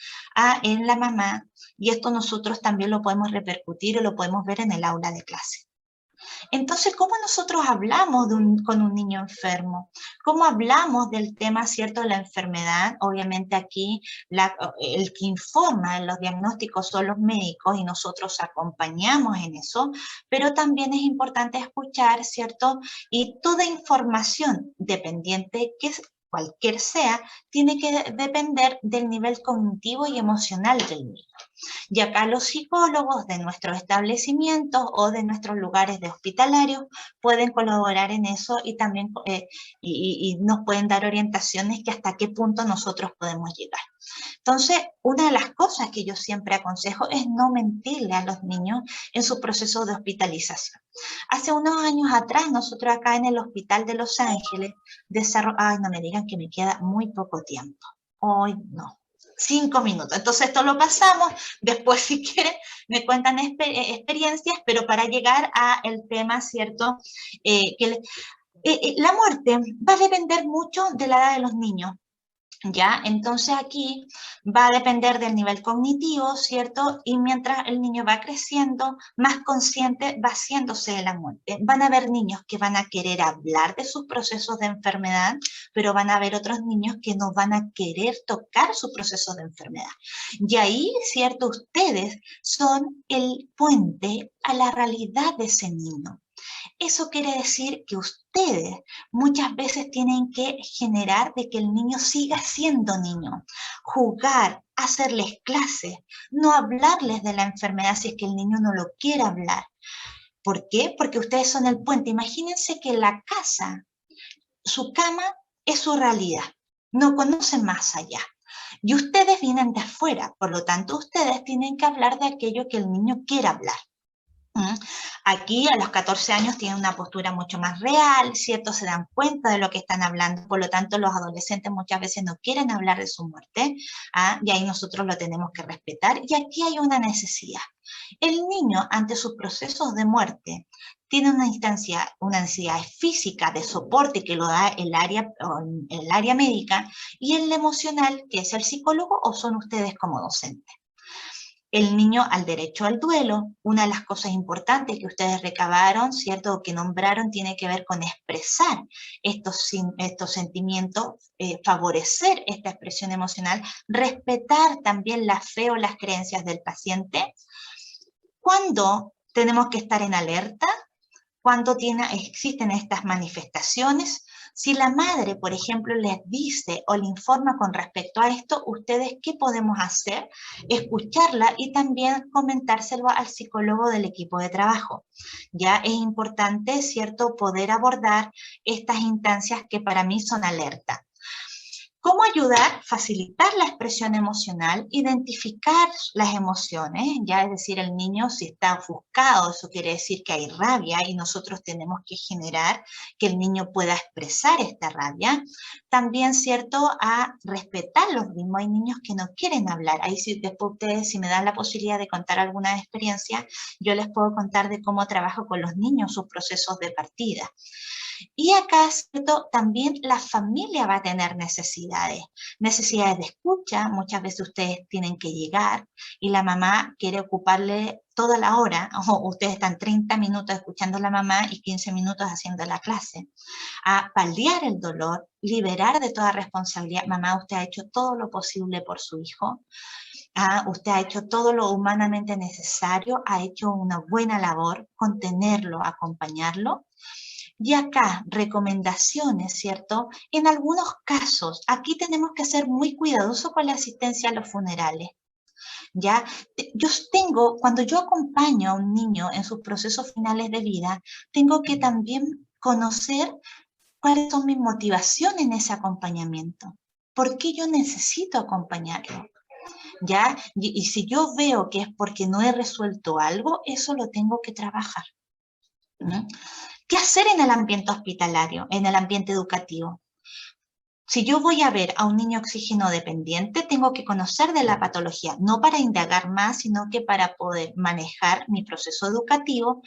en la mamá, y esto nosotros también lo podemos repercutir o lo podemos ver en el aula de clase. Entonces, ¿cómo nosotros hablamos con un niño enfermo? ¿Cómo hablamos del tema, ¿cierto?, de la enfermedad? Obviamente aquí el que informa en los diagnósticos son los médicos y nosotros acompañamos en eso, pero también es importante escuchar, ¿cierto?, y toda información dependiente cualquier sea, tiene que depender del nivel cognitivo y emocional del niño. Y acá los psicólogos de nuestros establecimientos o de nuestros lugares de hospitalarios pueden colaborar en eso y también y nos pueden dar orientaciones que hasta qué punto nosotros podemos llegar. Entonces, una de las cosas que yo siempre aconsejo es no mentirle a los niños en su proceso de hospitalización. Hace unos años atrás, nosotros acá en el Hospital de Los Ángeles ay, no me digan que me queda muy poco tiempo. Hoy no. 5 minutos. Entonces esto lo pasamos, después si quieren me cuentan experiencias, pero para llegar al tema, ¿cierto? La muerte va a depender mucho de la edad de los niños. ¿Ya? Entonces aquí va a depender del nivel cognitivo, ¿cierto? Y mientras el niño va creciendo, más consciente va haciéndose de la muerte. Van a haber niños que van a querer hablar de sus procesos de enfermedad, pero van a haber otros niños que no van a querer tocar su proceso de enfermedad. Y ahí, ¿cierto? Ustedes son el puente a la realidad de ese niño. Eso quiere decir que ustedes muchas veces tienen que generar de que el niño siga siendo niño, jugar, hacerles clases, no hablarles de la enfermedad si es que el niño no lo quiere hablar. ¿Por qué? Porque ustedes son el puente. Imagínense que la casa, su cama es su realidad, no conocen más allá. Y ustedes vienen de afuera, por lo tanto ustedes tienen que hablar de aquello que el niño quiere hablar. Aquí a los 14 años tienen una postura mucho más real, ¿cierto? Se dan cuenta de lo que están hablando, por lo tanto los adolescentes muchas veces no quieren hablar de su muerte, y ahí nosotros lo tenemos que respetar, y aquí hay una necesidad. El niño ante sus procesos de muerte tiene una necesidad física de soporte que lo da el área médica, y el emocional, que es el psicólogo, o son ustedes como docentes. El niño al derecho al duelo, una de las cosas importantes que ustedes recabaron, ¿cierto? O que nombraron, tiene que ver con expresar estos sentimientos, favorecer esta expresión emocional, respetar también la fe o las creencias del paciente. ¿Cuándo tenemos que estar en alerta? ¿Cuándo existen estas manifestaciones? Si la madre, por ejemplo, les dice o le informa con respecto a esto, ¿ustedes qué podemos hacer? Escucharla y también comentárselo al psicólogo del equipo de trabajo. Ya es importante, ¿cierto?, poder abordar estas instancias que para mí son alerta. ¿Cómo ayudar? Facilitar la expresión emocional, identificar las emociones, ya es decir, el niño si está ofuscado, eso quiere decir que hay rabia y nosotros tenemos que generar que el niño pueda expresar esta rabia. También, ¿cierto?, a respetar los ritmos. Hay niños que no quieren hablar. Ahí sí, después ustedes, si me dan la posibilidad de contar alguna experiencia, yo les puedo contar de cómo trabajo con los niños, sus procesos de partida. Y acá, ¿cierto?, también la familia va a tener necesidades de escucha. Muchas veces ustedes tienen que llegar y la mamá quiere ocuparle toda la hora, o ustedes están 30 minutos escuchando a la mamá y 15 minutos haciendo la clase. A paliar el dolor, liberar de toda responsabilidad. Mamá, usted ha hecho todo lo posible por su hijo. Usted ha hecho todo lo humanamente necesario, ha hecho una buena labor, contenerlo, acompañarlo. Y acá, recomendaciones, ¿cierto? En algunos casos, aquí tenemos que ser muy cuidadosos con la asistencia a los funerales. ¿Ya? Cuando yo acompaño a un niño en sus procesos finales de vida, tengo que también conocer cuáles son mis motivaciones en ese acompañamiento. ¿Por qué yo necesito acompañarlo? ¿Ya? Y si yo veo que es porque no he resuelto algo, eso lo tengo que trabajar. ¿No? ¿Qué hacer en el ambiente hospitalario, en el ambiente educativo? Si yo voy a ver a un niño oxígeno dependiente, tengo que conocer de la patología, no para indagar más, sino que para poder manejar mi proceso educativo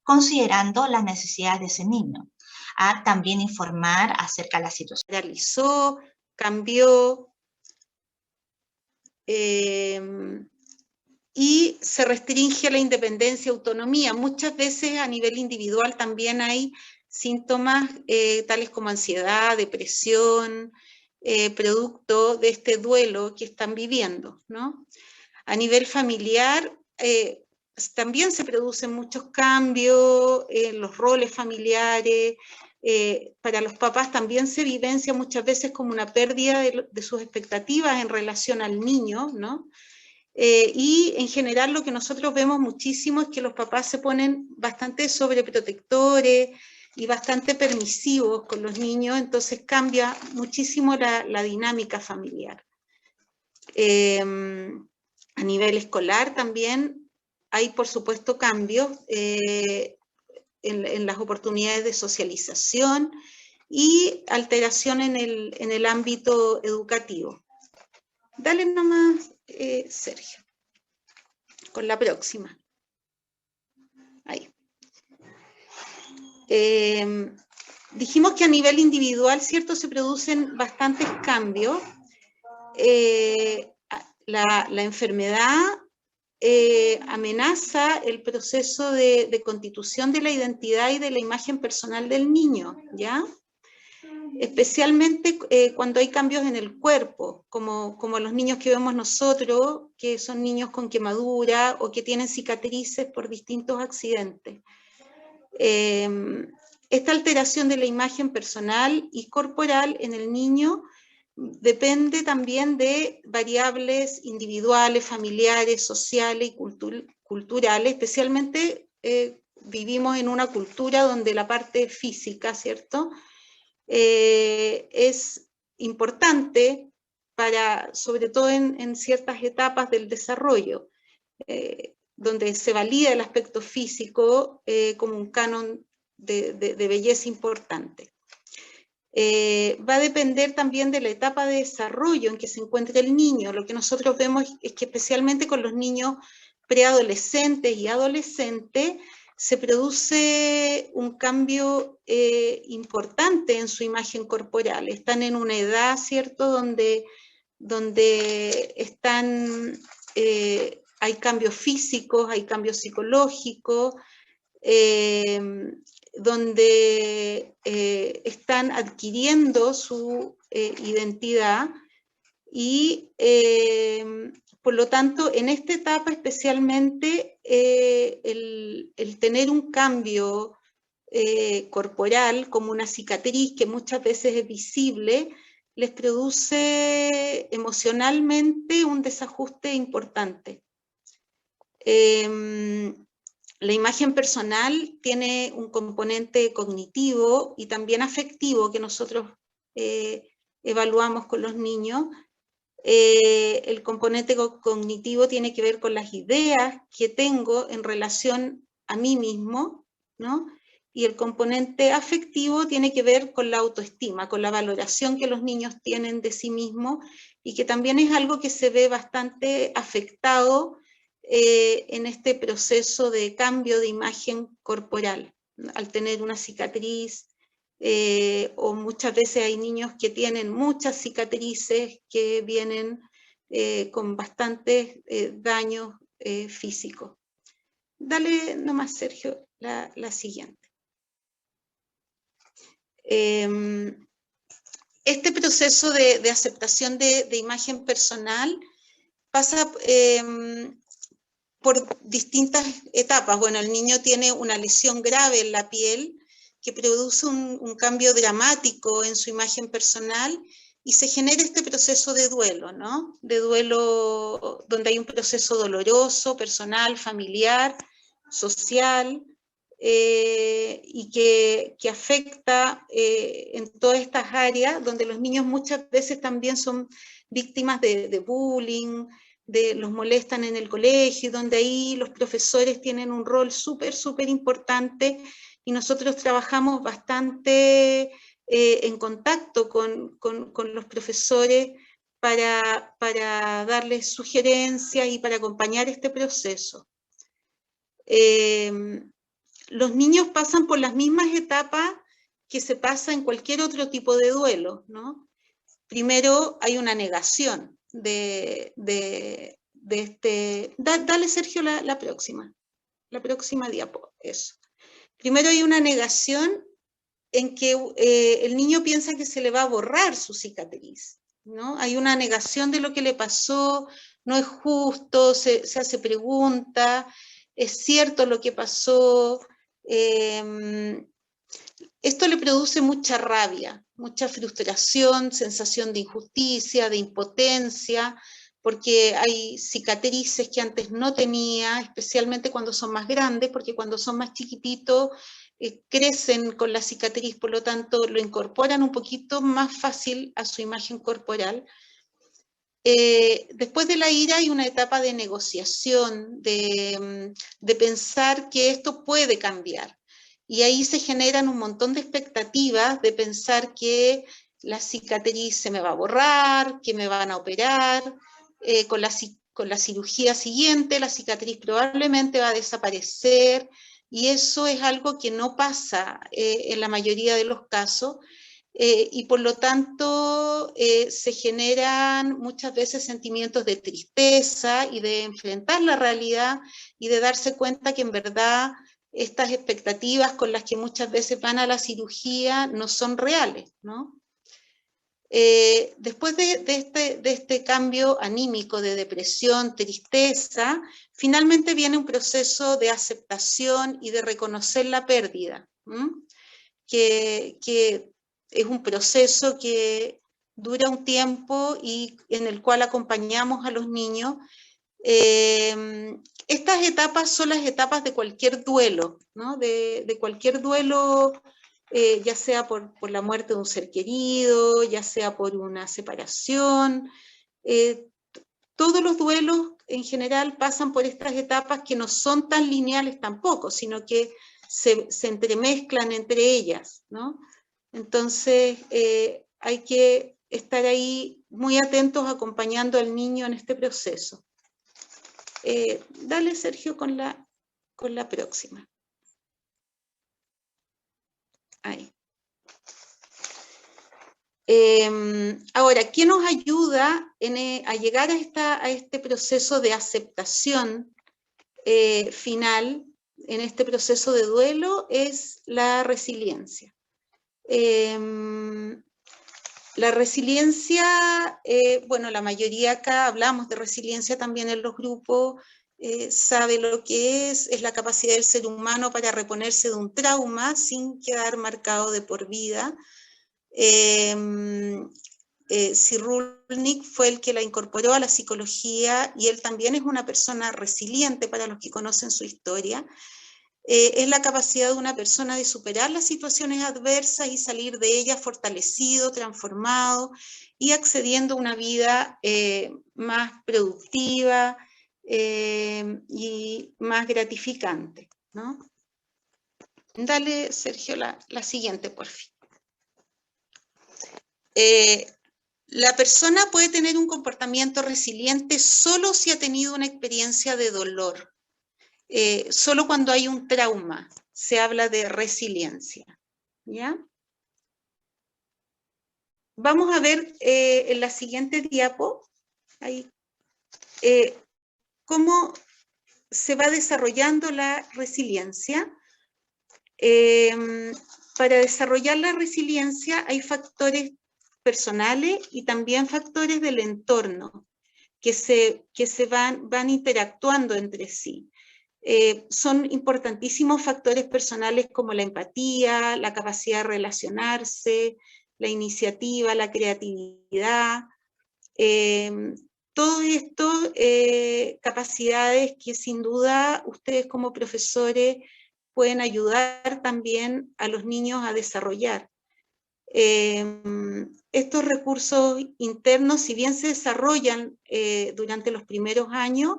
considerando las necesidades de ese niño. También informar acerca de la situación. Realizó, cambió, y se restringe la independencia y autonomía. Muchas veces a nivel individual también hay síntomas tales como ansiedad, depresión, producto de este duelo que están viviendo, ¿no? A nivel familiar también se producen muchos cambios en los roles familiares, para los papás también se vivencia muchas veces como una pérdida de sus expectativas en relación al niño, ¿no? Y en general lo que nosotros vemos muchísimo es que los papás se ponen bastante sobreprotectores y bastante permisivos con los niños, entonces cambia muchísimo la dinámica familiar. A nivel escolar también hay, por supuesto, cambios en las oportunidades de socialización y alteración en el ámbito educativo. Dale nomás, Sergio, con la próxima. Ahí. Dijimos que a nivel individual, ¿cierto?, se producen bastantes cambios. La enfermedad amenaza el proceso de constitución de la identidad y de la imagen personal del niño, ¿ya? Especialmente cuando hay cambios en el cuerpo, como los niños que vemos nosotros, que son niños con quemadura o que tienen cicatrices por distintos accidentes. Esta alteración de la imagen personal y corporal en el niño depende también de variables individuales, familiares, sociales y culturales, especialmente vivimos en una cultura donde la parte física, ¿cierto?, es importante sobre todo en ciertas etapas del desarrollo, donde se valida el aspecto físico como un canon de belleza importante. Va a depender también de la etapa de desarrollo en que se encuentre el niño. Lo que nosotros vemos es que especialmente con los niños preadolescentes y adolescentes se produce un cambio importante en su imagen corporal. Están en una edad, ¿cierto?, donde hay cambios físicos, hay cambios psicológicos, donde están adquiriendo su identidad y por lo tanto en esta etapa especialmente el tener un cambio corporal como una cicatriz que muchas veces es visible les produce emocionalmente un desajuste importante. La imagen personal tiene un componente cognitivo y también afectivo que nosotros evaluamos con los niños. El componente cognitivo tiene que ver con las ideas que tengo en relación a mí mismo, ¿no? Y el componente afectivo tiene que ver con la autoestima, con la valoración que los niños tienen de sí mismos y que también es algo que se ve bastante afectado en este proceso de cambio de imagen corporal, al tener una cicatriz, o muchas veces hay niños que tienen muchas cicatrices que vienen con bastantes daños físicos. Dale nomás, Sergio, la siguiente. Este proceso de aceptación de imagen personal pasa por distintas etapas. Bueno, el niño tiene una lesión grave en la piel que produce un cambio dramático en su imagen personal y se genera este proceso de duelo, ¿no? De duelo donde hay un proceso doloroso, personal, familiar, social, y que afecta en todas estas áreas donde los niños muchas veces también son víctimas de bullying, los molestan en el colegio, donde ahí los profesores tienen un rol súper importante y nosotros trabajamos bastante en contacto con los profesores para darles sugerencias y para acompañar este proceso. Los niños pasan por las mismas etapas que se pasa en cualquier otro tipo de duelo, ¿no? Primero hay una negación de este... Dale, Sergio, la próxima diapo, eso. Primero hay una negación en que el niño piensa que se le va a borrar su cicatriz, ¿no? Hay una negación de lo que le pasó, no es justo, se hace pregunta, es cierto lo que pasó, Esto le produce mucha rabia, mucha frustración, sensación de injusticia, de impotencia, porque hay cicatrices que antes no tenía, especialmente cuando son más grandes, porque cuando son más chiquititos crecen con la cicatriz, por lo tanto lo incorporan un poquito más fácil a su imagen corporal. Después de la ira hay una etapa de negociación, de pensar que esto puede cambiar. Y ahí se generan un montón de expectativas de pensar que la cicatriz se me va a borrar, que me van a operar, con la cirugía siguiente la cicatriz probablemente va a desaparecer, y eso es algo que no pasa en la mayoría de los casos, y por lo tanto se generan muchas veces sentimientos de tristeza y de enfrentar la realidad y de darse cuenta que en verdad estas expectativas con las que muchas veces van a la cirugía no son reales, ¿no? Después de este cambio anímico de depresión, tristeza, finalmente viene un proceso de aceptación y de reconocer la pérdida, que es un proceso que dura un tiempo y en el cual acompañamos a los niños. Estas etapas son las etapas de cualquier duelo, ¿no? De cualquier duelo, ya sea por la muerte de un ser querido, ya sea por una separación. Todos los duelos en general pasan por estas etapas que no son tan lineales tampoco, sino que se entremezclan entre ellas, ¿no? Entonces hay que estar ahí muy atentos acompañando al niño en este proceso. Dale, Sergio, con la próxima. Ahí. Ahora, ¿qué nos ayuda a llegar a este proceso de aceptación final, en este proceso de duelo? Es la resiliencia. La resiliencia, bueno, la mayoría acá hablamos de resiliencia también en los grupos, sabe lo que es la capacidad del ser humano para reponerse de un trauma sin quedar marcado de por vida. Cyrulnik fue el que la incorporó a la psicología y él también es una persona resiliente para los que conocen su historia. Es la capacidad de una persona de superar las situaciones adversas y salir de ellas fortalecido, transformado y accediendo a una vida más productiva y más gratificante, ¿no? Dale, Sergio, la siguiente, por fin. La persona puede tener un comportamiento resiliente solo si ha tenido una experiencia de dolor. Solo cuando hay un trauma se habla de resiliencia, ¿ya? Vamos a ver en la siguiente diapo ahí, cómo se va desarrollando la resiliencia. Para desarrollar la resiliencia hay factores personales y también factores del entorno que se van interactuando entre sí. Son importantísimos factores personales como la empatía, la capacidad de relacionarse, la iniciativa, la creatividad, todas estas capacidades que sin duda ustedes como profesores pueden ayudar también a los niños a desarrollar. Estos recursos internos, si bien se desarrollan durante los primeros años,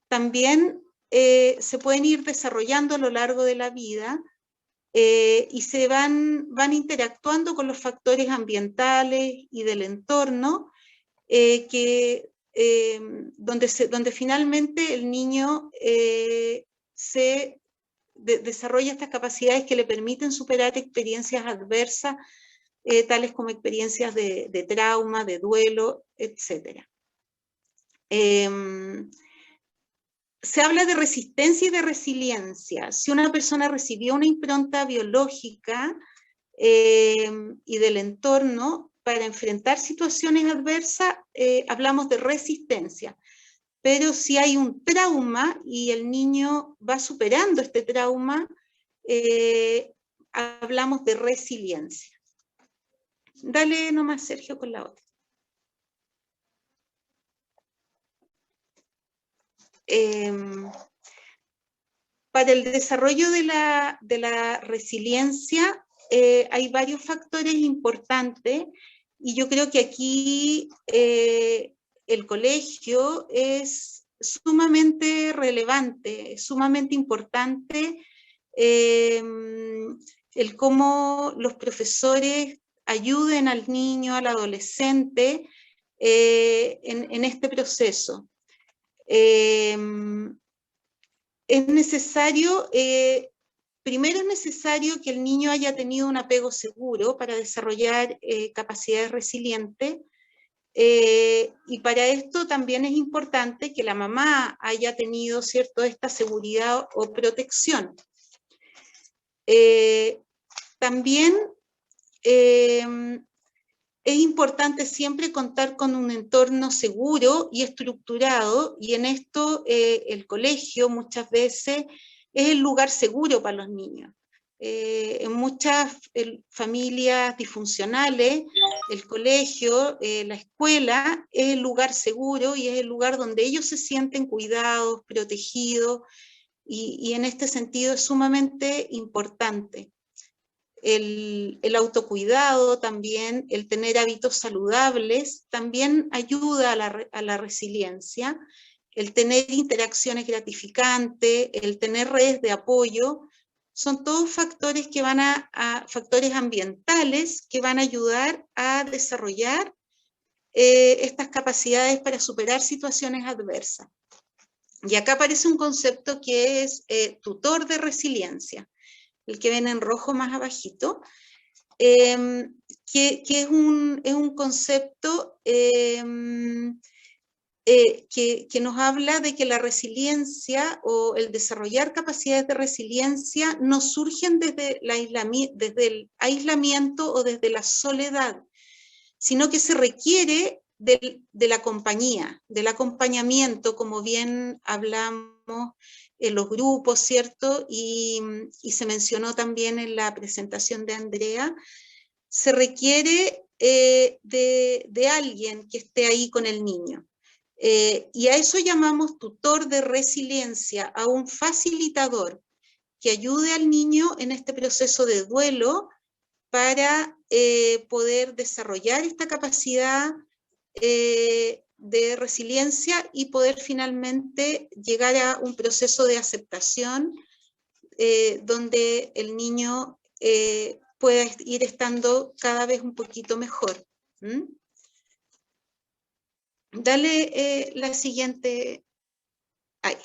también se pueden ir desarrollando a lo largo de la vida y se van interactuando con los factores ambientales y del entorno, donde finalmente el niño desarrolla estas capacidades que le permiten superar experiencias adversas, tales como experiencias de trauma, de duelo, etc. Se habla de resistencia y de resiliencia. Si una persona recibió una impronta biológica y del entorno para enfrentar situaciones adversas, hablamos de resistencia. Pero si hay un trauma y el niño va superando este trauma, hablamos de resiliencia. Dale nomás, Sergio, con la otra. Para el desarrollo de la resiliencia hay varios factores importantes, y yo creo que aquí el colegio es sumamente relevante, es sumamente importante el cómo los profesores ayuden al niño, al adolescente en este proceso. Es necesario, primero es necesario que el niño haya tenido un apego seguro para desarrollar capacidades resilientes, y para esto también es importante que la mamá haya tenido, ¿cierto?, esta seguridad o protección. También es importante siempre contar con un entorno seguro y estructurado, y en esto el colegio muchas veces es el lugar seguro para los niños. En muchas familias disfuncionales, el colegio, la escuela es el lugar seguro y es el lugar donde ellos se sienten cuidados, protegidos, y en este sentido es sumamente importante. El autocuidado también, el tener hábitos saludables, también ayuda a la resiliencia. El tener interacciones gratificantes, el tener redes de apoyo, son todos factores que van factores ambientales que van a ayudar a desarrollar estas capacidades para superar situaciones adversas. Y acá aparece un concepto que es tutor de resiliencia, el que ven en rojo más abajito, que es un concepto que nos habla de que la resiliencia o el desarrollar capacidades de resiliencia no surgen desde el aislamiento o desde la soledad, sino que se requiere de la compañía, del acompañamiento, como bien hablamos en los grupos, ¿cierto? Y se mencionó también en la presentación de Andrea. Se requiere de alguien que esté ahí con el niño. Y a eso llamamos tutor de resiliencia, a un facilitador que ayude al niño en este proceso de duelo para poder desarrollar esta capacidad de resiliencia y poder finalmente llegar a un proceso de aceptación donde el niño pueda ir estando cada vez un poquito mejor. Dale la siguiente. Ahí.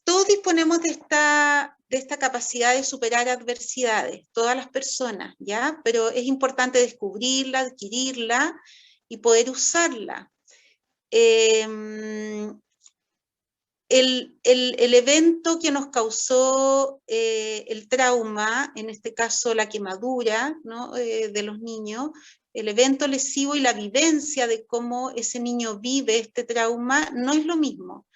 Todos disponemos de esta capacidad de superar adversidades, todas las personas, ¿ya? Pero es importante descubrirla, adquirirla y poder usarla. El evento que nos causó el trauma, en este caso la quemadura, ¿no?, de los niños, el evento lesivo y la vivencia de cómo ese niño vive este trauma no es lo mismo.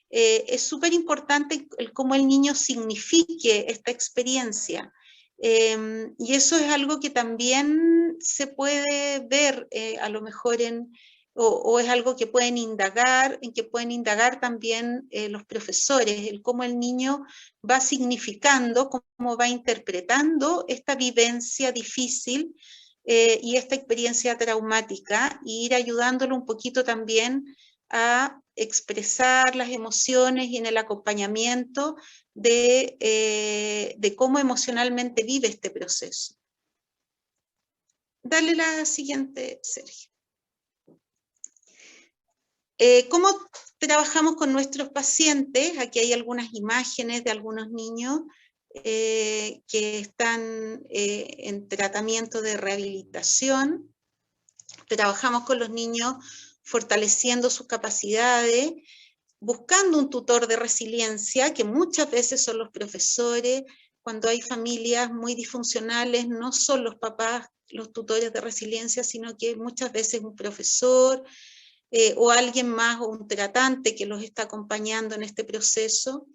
Es súper importante cómo el niño signifique esta experiencia. Y eso es algo que también se puede ver a lo mejor o es algo que pueden indagar, en que pueden indagar también los profesores, el cómo el niño va significando, cómo va interpretando esta vivencia difícil y esta experiencia traumática, y ir ayudándolo un poquito también a expresar las emociones y en el acompañamiento de cómo emocionalmente vive este proceso. Dale la siguiente, Sergio. ¿Cómo trabajamos con nuestros pacientes? Aquí hay algunas imágenes de algunos niños que están en tratamiento de rehabilitación. Trabajamos con los niños fortaleciendo sus capacidades, buscando un tutor de resiliencia, que muchas veces son los profesores. Cuando hay familias muy disfuncionales, no son los papás los tutores de resiliencia, sino que muchas veces un profesor o alguien más, o un tratante que los está acompañando en este proceso.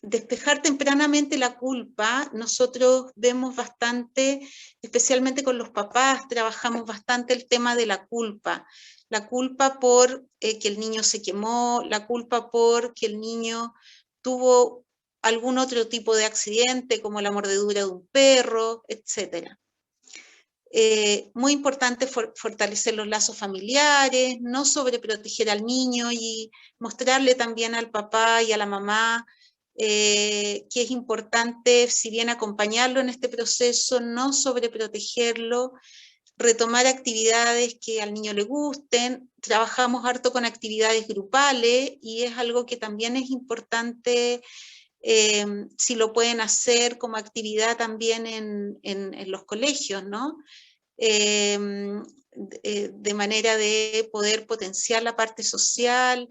despejar tempranamente la culpa. Nosotros vemos bastante, especialmente con los papás, trabajamos bastante el tema de la culpa por que el niño se quemó, la culpa por que el niño tuvo algún otro tipo de accidente, como la mordedura de un perro, etc. Muy importante fortalecer los lazos familiares, no sobreproteger al niño y mostrarle también al papá y a la mamá que es importante, si bien acompañarlo en este proceso, no sobreprotegerlo, retomar actividades que al niño le gusten. Trabajamos harto con actividades grupales y es algo que también es importante si lo pueden hacer como actividad también en los colegios, ¿no? De manera de poder potenciar la parte social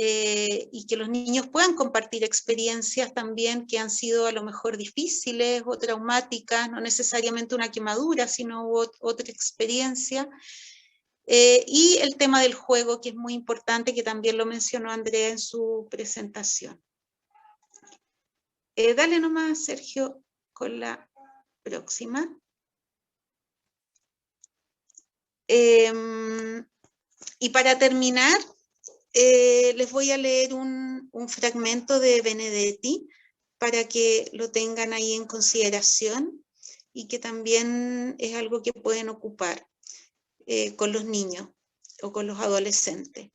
y que los niños puedan compartir experiencias también que han sido a lo mejor difíciles o traumáticas, no necesariamente una quemadura, sino otra experiencia. Y el tema del juego, que es muy importante, que también lo mencionó Andrea en su presentación. Dale nomás, Sergio, con la próxima. Y para terminar, les voy a leer un fragmento de Benedetti para que lo tengan ahí en consideración y que también es algo que pueden ocupar con los niños o con los adolescentes.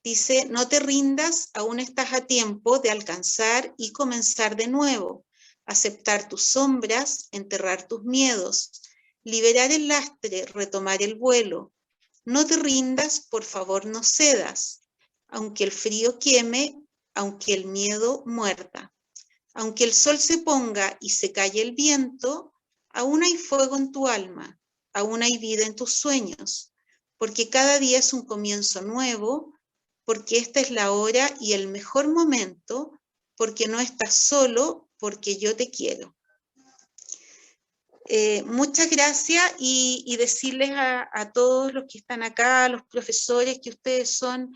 Dice: no te rindas, aún estás a tiempo de alcanzar y comenzar de nuevo, aceptar tus sombras, enterrar tus miedos, liberar el lastre, retomar el vuelo. No te rindas, por favor no cedas, aunque el frío queme, aunque el miedo muerda. Aunque el sol se ponga y se calle el viento, aún hay fuego en tu alma, aún hay vida en tus sueños, porque cada día es un comienzo nuevo, porque esta es la hora y el mejor momento, porque no estás solo, porque yo te quiero. Muchas gracias y decirles a todos los que están acá, a los profesores, que ustedes son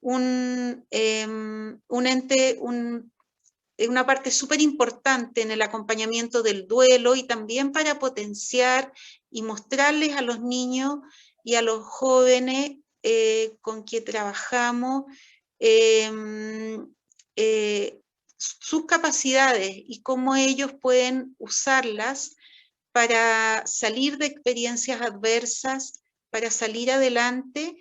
un ente, una parte súper importante en el acompañamiento del duelo y también para potenciar y mostrarles a los niños y a los jóvenes con que trabajamos sus capacidades y cómo ellos pueden usarlas para salir de experiencias adversas, para salir adelante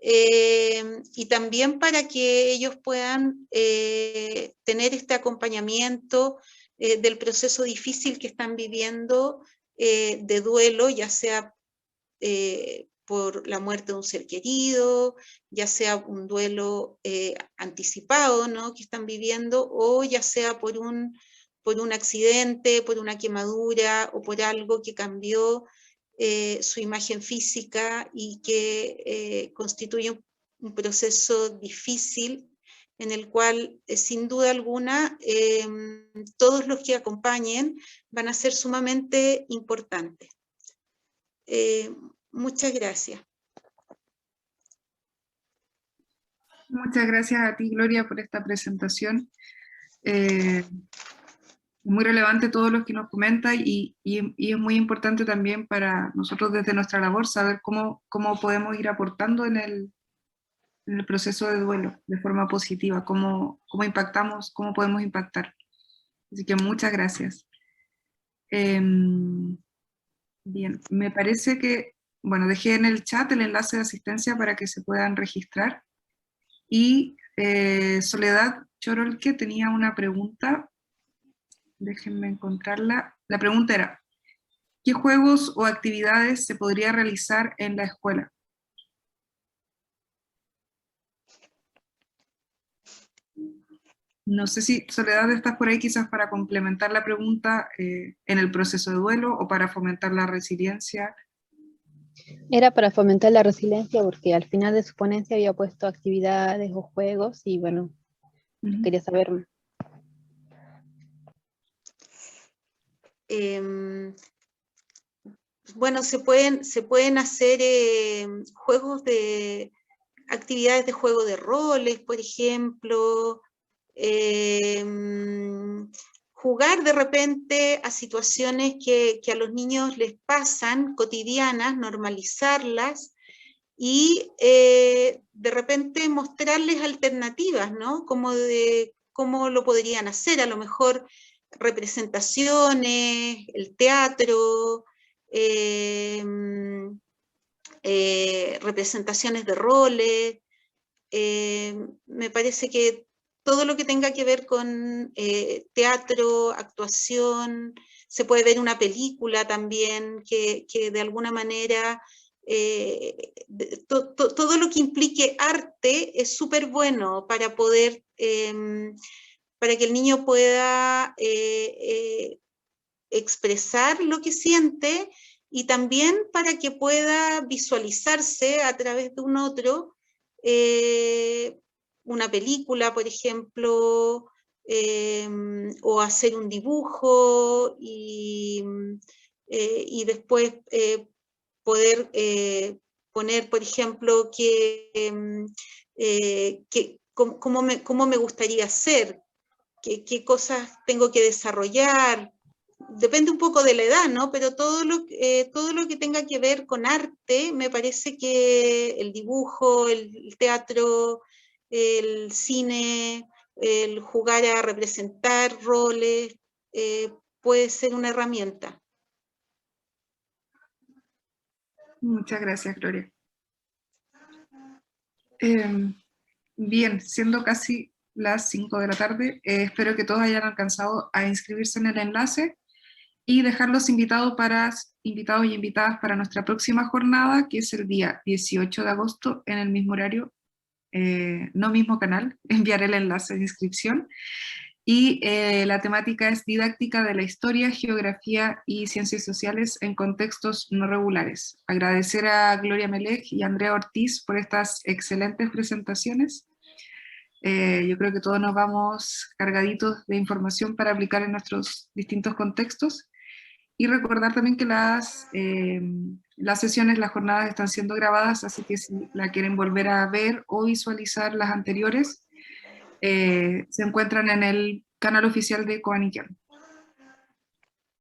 y también para que ellos puedan tener este acompañamiento del proceso difícil que están viviendo de duelo, ya sea por la muerte de un ser querido, ya sea un duelo anticipado, ¿no?, que están viviendo, o ya sea por un accidente, por una quemadura o por algo que cambió su imagen física y que constituye un proceso difícil en el cual sin duda alguna todos los que acompañen van a ser sumamente importantes. Muchas gracias. Muchas gracias a ti, Gloria, por esta presentación. Muy relevante todo lo que nos comenta y es muy importante también para nosotros desde nuestra labor saber cómo podemos ir aportando en el proceso de duelo de forma positiva, cómo impactamos, cómo podemos impactar. Así que muchas gracias. Bien, me parece que, bueno, dejé en el chat el enlace de asistencia para que se puedan registrar. Y Soledad Chorolque tenía una pregunta. Déjenme encontrarla. La pregunta era: ¿qué juegos o actividades se podría realizar en la escuela? No sé si, Soledad, estás por ahí quizás para complementar la pregunta en el proceso de duelo o para fomentar la resiliencia. Era para fomentar la resiliencia porque al final de su ponencia había puesto actividades o juegos y bueno, quería saber. Bueno, se pueden hacer juegos de actividades de juego de roles, por ejemplo, jugar de repente a situaciones que a los niños les pasan, cotidianas, normalizarlas, y de repente mostrarles alternativas, ¿no? Como de cómo lo podrían hacer, a lo mejor representaciones, el teatro, representaciones de roles. Me parece que todo lo que tenga que ver con teatro, actuación, se puede ver una película también que de alguna manera, todo lo que implique arte es súper bueno para poder, para que el niño pueda expresar lo que siente, y también para que pueda visualizarse a través de un otro, una película, por ejemplo, o hacer un dibujo, y después poder poner, por ejemplo, cómo me gustaría hacer, qué cosas tengo que desarrollar. Depende un poco de la edad, ¿no? Pero todo lo que tenga que ver con arte, me parece que el dibujo, el teatro, el cine, el jugar a representar roles, puede ser una herramienta. Muchas gracias, Gloria. Bien, siendo casi las 5 de la tarde, espero que todos hayan alcanzado a inscribirse en el enlace y dejarlos invitados y invitadas para nuestra próxima jornada, que es el día 18 de agosto, en el mismo horario, no mismo canal. Enviaré el enlace de inscripción. Y la temática es didáctica de la historia, geografía y ciencias sociales en contextos no regulares. Agradecer a Gloria Melech y Andrea Ortiz por estas excelentes presentaciones. Yo creo que todos nos vamos cargaditos de información para aplicar en nuestros distintos contextos. Y recordar también que las sesiones, las jornadas están siendo grabadas, así que si la quieren volver a ver o visualizar las anteriores, se encuentran en el canal oficial de Coaniquian.